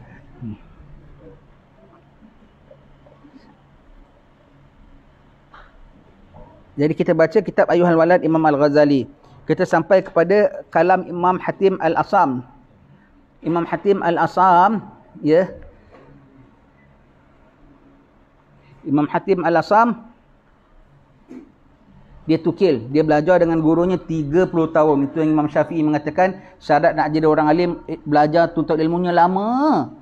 Jadi kita baca kitab Ayyuhal Walad Imam Al-Ghazali. Kita sampai kepada kalam Imam Hatim Al-Asam. Imam Hatim Al-Asam ya. Imam Hatim Al-Asam dia tukil, dia belajar dengan gurunya 30 tahun. Itu yang Imam Syafi'i mengatakan syarat nak jadi orang alim, belajar tuntut ilmunya lama.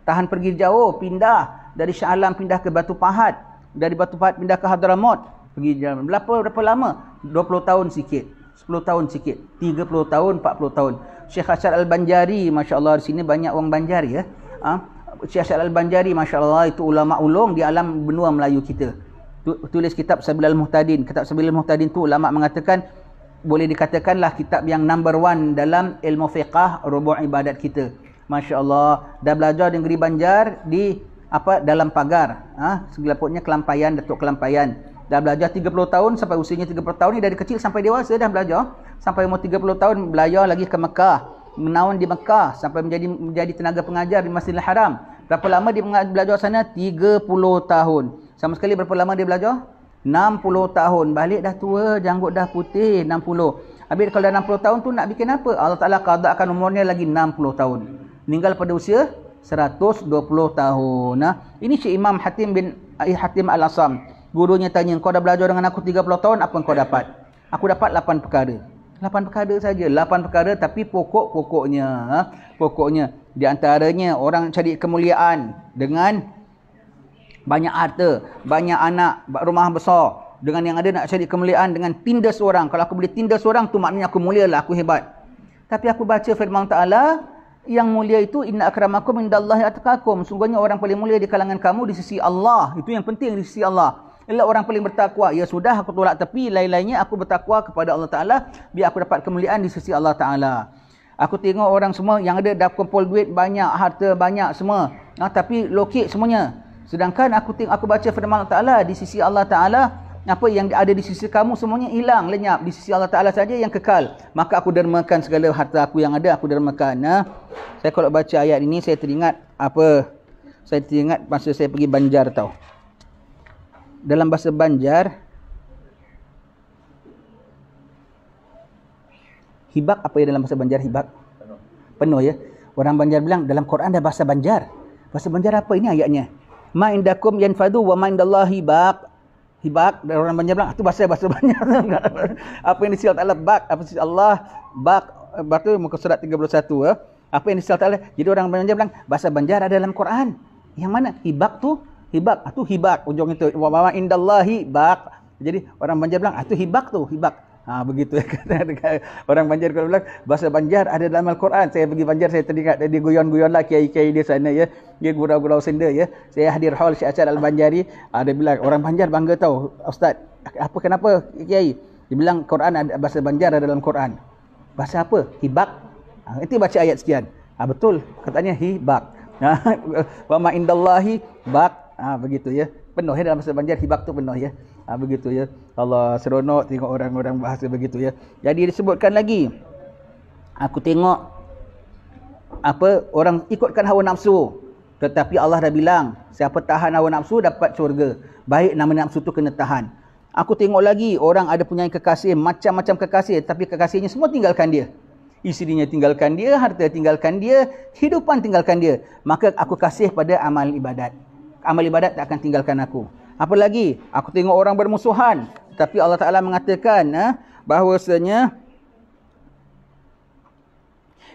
Tahan pergi jauh, pindah dari Shah Alam pindah ke Batu Pahat, dari Batu Pahat pindah ke Hadramaut, pergi jalan. Berapa lama? 20 tahun sikit, 10 tahun sikit, 30 tahun, 40 tahun. Syekh Hasan Al-Banjari, masya-Allah di sini banyak orang Banjari ya. Syekh Hasan Al-Banjari masya-Allah itu ulama ulung di alam benua Melayu kita. Tulis kitab Sabilul Muhtadin. Kitab Sabilul Muhtadin tu ulama mengatakan boleh dikatakanlah kitab yang number 1 dalam ilmu fiqah rubu' ibadat kita. Masya-Allah, dah belajar di negeri Banjar di dalam pagar. Segelaputnya Kelampayan, Datuk Kelampayan. Dah belajar 30 tahun sampai usianya 30 tahun ni, dari kecil sampai dewasa dah belajar. Sampai umur 30 tahun belajar lagi ke Mekah. Menaun di Mekah sampai menjadi tenaga pengajar di Masjidil Haram. Berapa lama dia belajar sana? 30 tahun. Sama sekali berapa lama dia belajar? 60 tahun. Balik dah tua, janggut dah putih, 60. Habis kalau dah 60 tahun tu nak bikin apa? Allah Ta'ala qada'kan umurnya lagi 60 tahun. Meninggal pada usia 120 tahun. Ini Syekh Imam Hatim bin Hatim Al-Asam. Gurunya tanya, kau dah belajar dengan aku 30 tahun, apa kau dapat? Aku dapat 8 perkara. 8 perkara saja. 8 perkara tapi pokoknya di antaranya orang cari kemuliaan dengan banyak harta, banyak anak, rumah besar. Dengan yang ada nak cari kemuliaan dengan tindas orang. Kalau aku boleh tindas orang tu maknanya aku mulia lah, aku hebat. Tapi aku baca firman Ta'ala, yang mulia itu inna akramakum indallahi atqakum. Sungguhnya orang paling mulia di kalangan kamu di sisi Allah. Itu yang penting di sisi Allah. Ialah orang paling bertakwa. Ya sudah, aku tolak tepi lain-lainnya, aku bertakwa kepada Allah Ta'ala biar aku dapat kemuliaan di sisi Allah Ta'ala. Aku tengok orang semua yang ada dah kumpul duit banyak, harta banyak semua, tapi lokek semuanya. Sedangkan aku baca firman Allah Ta'ala, di sisi Allah Ta'ala, apa yang ada di sisi kamu semuanya hilang, lenyap. Di sisi Allah Ta'ala saja yang kekal. Maka aku dermakan segala harta aku yang ada, aku dermakan. Saya kalau baca ayat ini, saya teringat masa saya pergi Banjar tau. Dalam bahasa Banjar, hibak, apa ya dalam bahasa Banjar hibak? Penuh ya. Orang Banjar bilang dalam Quran ada bahasa Banjar. Bahasa Banjar apa ini ayatnya? Ma indakum yanfadu wa ma indallahi baq. Hibak, dan orang Banjar bilang itu bahasa Banjar. Apa yang disebut Allah baq, apa sisi Allah baq, tu muka surat 31 ya. Apa yang disebut Allah. Jadi orang Banjar bilang bahasa Banjar ada dalam Quran. Yang mana? Hibak tu hibak, itu hibak ujung itu. Wa ma indallahi baq. Jadi orang Banjar bilang itu hibak tu, hibak. Begitu. Orang Banjar kalau bilang bahasa Banjar ada dalam Al-Quran. Saya pergi Banjar, saya teringat dia guyon-guyon lah kiai-kiai di sana ya. Dia gurau-gurau senda ya. Saya hadir hall Syekh Achad Al-Banjari. Dia bilang orang Banjar bangga tahu, Ustaz, kenapa kiai? Dia bilang Quran ada bahasa Banjar ada dalam Quran. Bahasa apa? Hibak. Itu baca ayat sekian. Betul, katanya hibak. Wa ma indallahi baq. Begitu ya. Penuh ya dalam bahasa Banjar, hibak tu penuh ya. Begitu ya. Allah, seronok tengok orang-orang bahasa begitu ya. Jadi disebutkan lagi, aku tengok orang ikutkan hawa nafsu, tetapi Allah dah bilang siapa tahan hawa nafsu dapat syurga. Baik nama nafsu tu kena tahan. Aku tengok lagi orang ada punya kekasih, macam-macam kekasih, tapi kekasihnya semua tinggalkan dia. Isterinya tinggalkan dia, harta tinggalkan dia, kehidupan tinggalkan dia. Maka aku kasih pada amal ibadat. Amal ibadat tak akan tinggalkan aku. Apa lagi? Aku tengok orang bermusuhan, tapi Allah Ta'ala mengatakan bahawasanya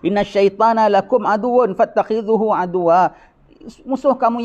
inna syaitana lakum aduun fattakhidhuhu aduwa. Musuh kamu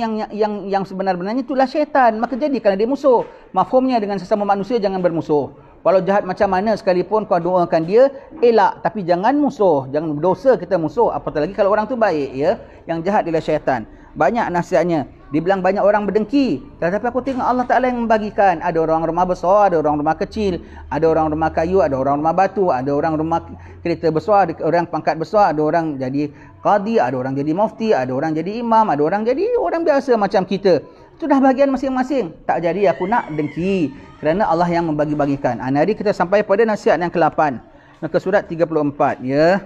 yang sebenar-benarnya itulah syaitan, maka jadikanlah dia musuh. Mafhumnya dengan sesama manusia jangan bermusuh. Walau jahat macam mana sekalipun kau doakan dia, elak, tapi jangan musuh, jangan berdosa kita musuh. Apatah lagi kalau orang tu baik ya. Yang jahat adalah syaitan. Banyak nasihatnya. Dibilang banyak orang berdengki, tetapi aku tengok Allah Ta'ala yang membagikan. Ada orang rumah besar, ada orang rumah kecil, ada orang rumah kayu, ada orang rumah batu, ada orang rumah kereta besar, ada orang pangkat besar, ada orang jadi qadi, ada orang jadi mufti, ada orang jadi imam, ada orang jadi orang biasa macam kita. Itu dah bahagian masing-masing. Tak jadi aku nak dengki, kerana Allah yang membagi-bagikan. Hari kita sampai pada nasihat yang ke-8, muka surat 34 ya.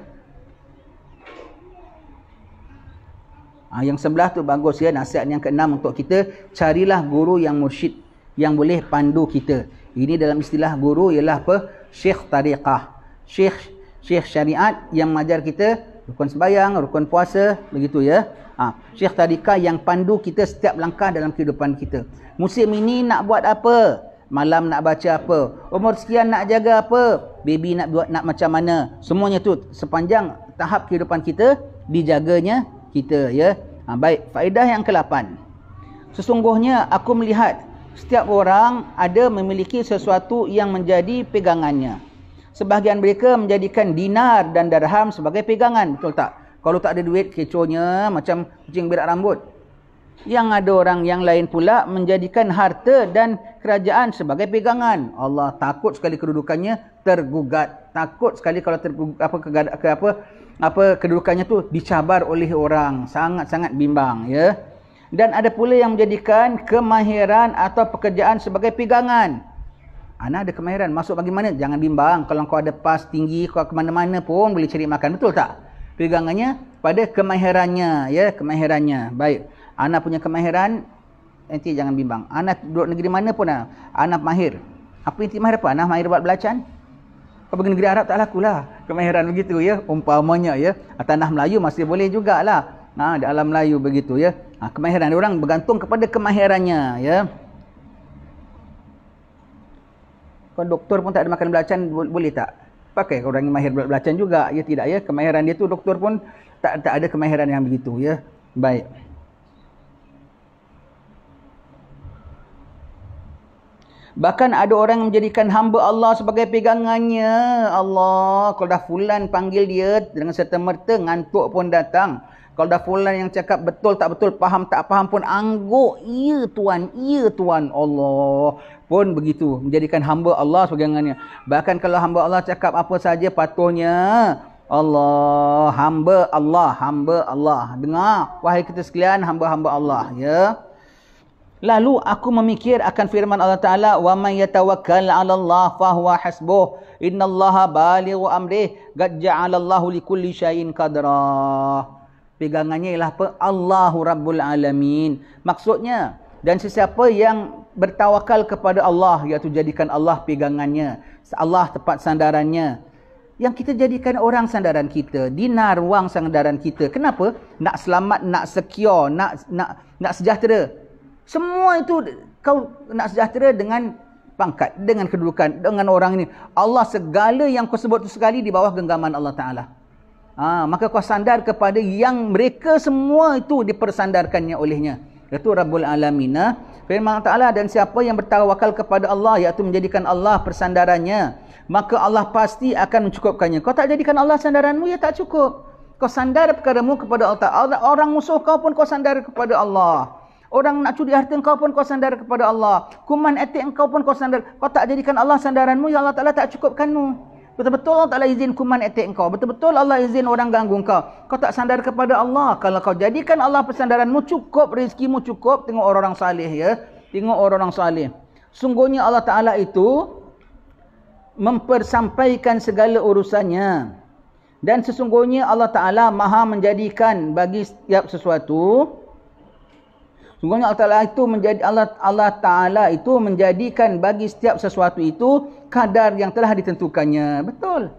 Yang sebelah tu bagus ya. Nasihat yang ke-6 untuk kita, carilah guru yang mursyid, yang boleh pandu kita. Ini dalam istilah guru ialah apa? Syekh tariqah, Syekh syariat yang mengajar kita rukun sembahyang, rukun puasa, begitu ya. Syekh tariqah yang pandu kita setiap langkah dalam kehidupan kita. Musim ini nak buat apa? Malam nak baca apa? Umur sekian nak jaga apa? Baby nak buat nak macam mana? Semuanya tu sepanjang tahap kehidupan kita dijaganya kita ya. Baik, faedah yang ke-8. Sesungguhnya aku melihat setiap orang ada memiliki sesuatu yang menjadi pegangannya. Sebahagian mereka menjadikan dinar dan dirham sebagai pegangan, betul tak? Kalau tak ada duit, kecohnya macam kucing berak rambut. Yang ada orang yang lain pula menjadikan harta dan kerajaan sebagai pegangan. Allah, takut sekali kedudukannya tergugat. Takut sekali kalau kedudukannya tu dicabar oleh orang. Sangat-sangat bimbang ya. Dan ada pula yang menjadikan kemahiran atau pekerjaan sebagai pegangan. Ana ada kemahiran, masuk bagaimana? Jangan bimbang. Kalau kau ada pas tinggi, kau ke mana-mana pun boleh cari makan, betul tak? Pegangannya pada kemahirannya ya, kemahirannya. Baik. Ana punya kemahiran, nanti jangan bimbang. Ana duduk negeri mana pun ana mahir. Apa inti mahir apa? Ana mahir buat belacan. Kau pergi negeri Arab tak lakulah kemahiran begitu ya, umpamanya ya. Tanah Melayu masih boleh jugalah. Di alam Melayu begitu ya. Kemahiran orang bergantung kepada kemahirannya ya. Kalau doktor pun tak ada makan belacan, boleh tak? Pakai orang yang mahir belacan juga. Ya tidak ya. Kemahiran dia tu doktor pun tak ada kemahiran yang begitu ya. Baik. Bahkan ada orang yang menjadikan hamba Allah sebagai pegangannya. Allah, kalau dah fulan panggil dia dengan serta-merta, ngantuk pun datang. Kalau dah fulan yang cakap betul tak betul, faham tak faham pun angguk. Ya Tuan Allah. Pun begitu, menjadikan hamba Allah sebagai pegangannya. Bahkan kalau hamba Allah cakap apa saja patuhnya, Allah, hamba Allah. Dengar, wahai kita sekalian, hamba-hamba Allah ya. Lalu aku memikir akan firman Allah Ta'ala, wa man yatawakkal 'ala Allah fa huwa hasbuh, innallaha balighu amrih, qad ja'alallahu likulli syai'in qadra. Pegangannya ialah apa? Allahu Rabbul Alamin. Maksudnya, dan sesiapa yang bertawakal kepada Allah, iaitu jadikan Allah pegangannya, Allah tempat sandarannya. Yang kita jadikan orang sandaran kita, dinar wang sandaran kita. Kenapa? Nak selamat, nak secure, nak sejahtera. Semua itu kau nak sejahtera dengan pangkat, dengan kedudukan, dengan orang ini. Allah segala yang kau sebut itu sekali di bawah genggaman Allah Ta'ala. Maka kau sandar kepada yang mereka semua itu dipersandarkannya olehnya. Iaitu Rabbul Alamin. Firman Allah Ta'ala, dan siapa yang bertawakal kepada Allah, iaitu menjadikan Allah persandarannya, maka Allah pasti akan mencukupkannya. Kau tak jadikan Allah sandaranmu, ya tak cukup. Kau sandar perkaramu kepada Allah Ta'ala. Orang musuh kau pun kau sandar kepada Allah. Orang nak curi harta kau pun kau sandar kepada Allah. Kuman etik kau pun kau sandar. Kau tak jadikan Allah sandaranmu, ya Allah Ta'ala tak cukupkanmu. Betul-betul Allah Ta'ala izin kuman etik kau. Betul-betul Allah izin orang ganggu kau. Kau tak sandar kepada Allah. Kalau kau jadikan Allah persandaranmu, cukup rezekimu, cukup. Tengok orang-orang salih ya. Tengok orang-orang salih. Sungguhnya Allah Ta'ala itu mempersampaikan segala urusannya. Dan sesungguhnya Allah Ta'ala maha menjadikan bagi setiap sesuatu. Sungguhnya Allah Ta'ala itu menjadikan bagi setiap sesuatu itu kadar yang telah ditentukannya. Betul.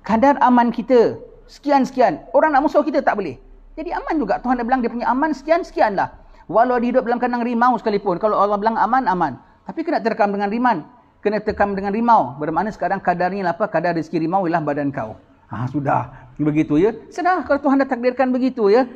Kadar aman kita sekian-sekian. Orang nak musuh kita tak boleh. Jadi aman juga. Tuhan dah bilang dia punya aman sekian-sekian lah. Walau dia hidup dalam kandang rimau sekalipun. Kalau Allah bilang aman, aman. Tapi kena terkam dengan riman. Kena terkam dengan rimau. Bermakna sekarang kadarnya apa? Kadar rezeki rimau ialah badan kau. Sudah. Begitu ya. Sudah kalau Tuhan dah takdirkan begitu ya.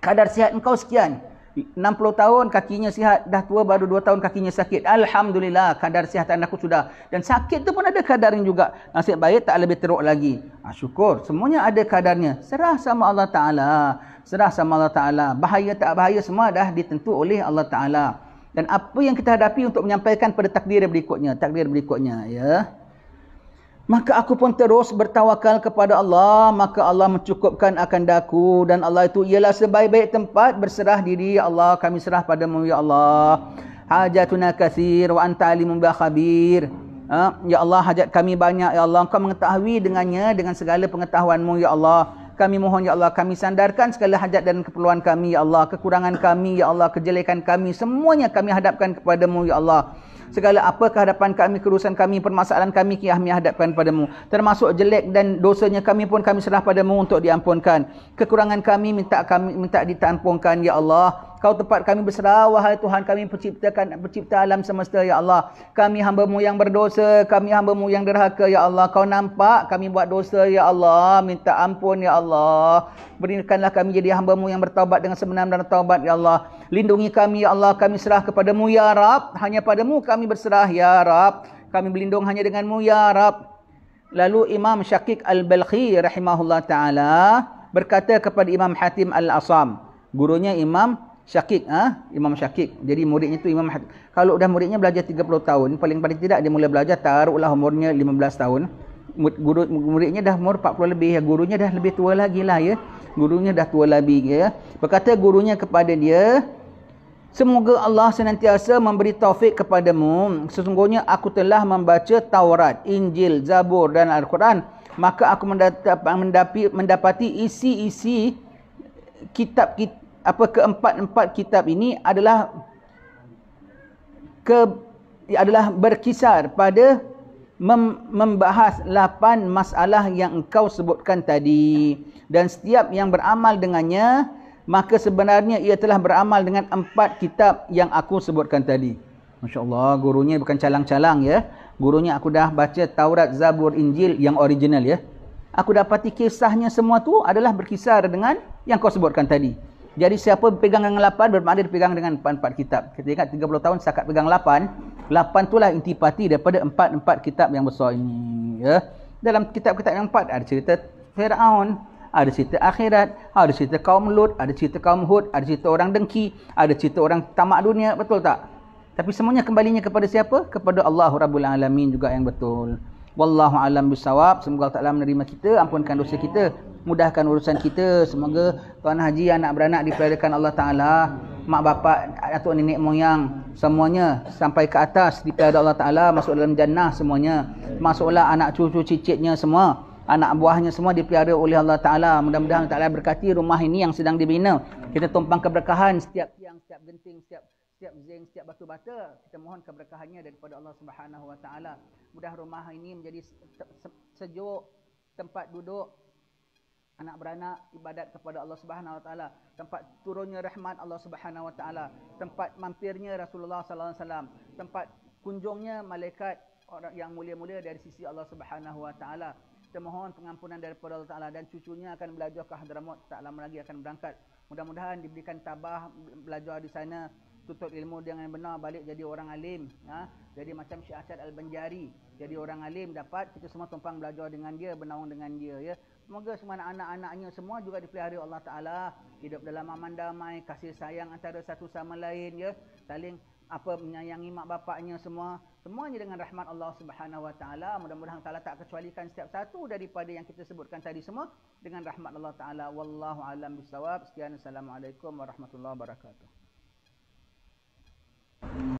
Kadar sihat engkau sekian. 60 tahun kakinya sihat, dah tua baru 2 tahun kakinya sakit. Alhamdulillah, kadar kesihatan aku sudah. Dan sakit tu pun ada kadarnya juga. Nasib baik tak lebih teruk lagi. Syukur, semuanya ada kadarnya. Serah sama Allah Ta'ala. Serah sama Allah Ta'ala. Bahaya tak bahaya semua dah ditentu oleh Allah Ta'ala. Dan apa yang kita hadapi untuk menyampaikan pada takdir berikutnya. Takdir berikutnya ya. Maka aku pun terus bertawakal kepada Allah. Maka Allah mencukupkan akan daku. Dan Allah itu ialah sebaik-baik tempat berserah diri. Ya Allah, kami serah padamu ya Allah. Hajatuna kathir wa anta alimun bi khabir. Ya Allah, hajat kami banyak ya Allah. Engkau mengetahui dengannya dengan segala pengetahuanmu ya Allah. Kami mohon ya Allah, kami sandarkan segala hajat dan keperluan kami ya Allah. Kekurangan kami ya Allah, kejelekan kami, semuanya kami hadapkan kepadamu ya Allah. Segala apa kehadapan kami, kerusakan kami, permasalahan kami, kami hadapkan padamu. Termasuk jelek dan dosanya kami pun kami serah padamu untuk diampunkan. Kekurangan kami minta ditampunkan ya Allah. Kau tempat kami berserah, wahai Tuhan kami pencipta alam semesta ya Allah. Kami hamba-Mu yang berdosa, kami hamba-Mu yang derhaka ya Allah. Kau nampak kami buat dosa ya Allah, minta ampun ya Allah. Berikanlah kami jadi hamba-Mu yang bertaubat dengan sebenar-benar taubat ya Allah. Lindungi kami ya Allah, kami serah kepadamu ya Rab. Hanya padamu kami berserah ya Rab. Kami berlindung hanya denganmu ya Rab. Lalu Imam Syakik Al-Balkhi rahimahullah ta'ala berkata kepada Imam Hatim Al-Asam. Gurunya Imam Syakik. Imam Syakik. Jadi muridnya itu Imam Hatim. Kalau dah muridnya belajar 30 tahun, paling tidak dia mula belajar, taruhlah umurnya 15 tahun. Muridnya dah umur 40 lebih ya. Gurunya dah lebih tua lagi lah ya. Gurunya dah tua lagi ya. Berkata gurunya kepada dia, semoga Allah senantiasa memberi taufik kepadamu. Sesungguhnya aku telah membaca Taurat, Injil, Zabur dan Al-Quran. Maka aku mendapati isi-isi kitab keempat-empat kitab ini adalah berkisar pada membahas 8 masalah yang engkau sebutkan tadi, dan setiap yang beramal dengannya maka sebenarnya ia telah beramal dengan 4 kitab yang aku sebutkan tadi. Masya-Allah, gurunya bukan calang-calang ya. Gurunya aku dah baca Taurat, Zabur, Injil yang original ya. Aku dapati kisahnya semua tu adalah berkisar dengan yang kau sebutkan tadi. Jadi siapa berpegang dengan 8 bermakna dia berpegang dengan 4 kitab. Kita ingat 30 tahun setakat pegang 8. 8 itulah intipati daripada 4 kitab yang besar ini ya. Dalam kitab-kitab yang 4 ada cerita Firaun, ada cerita akhirat, ada cerita kaum Lut, ada cerita kaum Hud, ada cerita orang dengki, ada cerita orang tamak dunia, betul tak? Tapi semuanya kembalinya kepada siapa? Kepada Allah Rabbul Alamin juga yang betul. Wallahu alam bisawab. Semoga Allah Taala menerima kita, ampunkan dosa kita, mudahkan urusan kita. Semoga tuan haji, anak beranak dipeliharakan Allah Taala, mak bapak, atuk nenek moyang semuanya sampai ke atas dipelihara Allah Taala, masuk dalam jannah semuanya. Masuklah anak cucu cicitnya semua, anak buahnya semua dipelihara oleh Allah Taala. Mudah-mudahan Allah Taala berkati rumah ini yang sedang dibina. Kita tumpang keberkahan setiap tiang, setiap genting, setiap zinc, setiap batu bata, kita mohon keberkahannya daripada Allah Subhanahu wa taala. Mudah rumah ini menjadi sejuk, tempat duduk anak beranak ibadat kepada Allah Subhanahu wa taala, tempat turunnya rahmat Allah Subhanahu wa taala, tempat mampirnya Rasulullah sallallahu alaihi wasallam, tempat kunjungnya malaikat orang yang mulia-mulia dari sisi Allah Subhanahu wa taala. Kita mohon pengampunan daripada Allah Taala, dan cucunya akan belajar ke Hadramaut, tak lama lagi akan berangkat. Mudah-mudahan diberikan tabah belajar di sana, tutup ilmu dengan benar, balik jadi orang alim, jadi macam Syekh Asyad Al-Banjari, jadi orang alim, dapat kita semua tumpang belajar dengan dia, bernaung dengan dia ya. Semoga semua anak-anaknya semua juga dipelihara Allah Taala, hidup dalam aman damai, kasih sayang antara satu sama lain ya, saling menyayangi mak bapaknya semuanya dengan rahmat Allah Subhanahu wa taala. Mudah-mudahan taala tak kecualikan setiap satu daripada yang kita sebutkan tadi semua dengan rahmat Allah Taala. Wallahu alam bisawab. Sekian, assalamualaikum warahmatullahi wabarakatuh.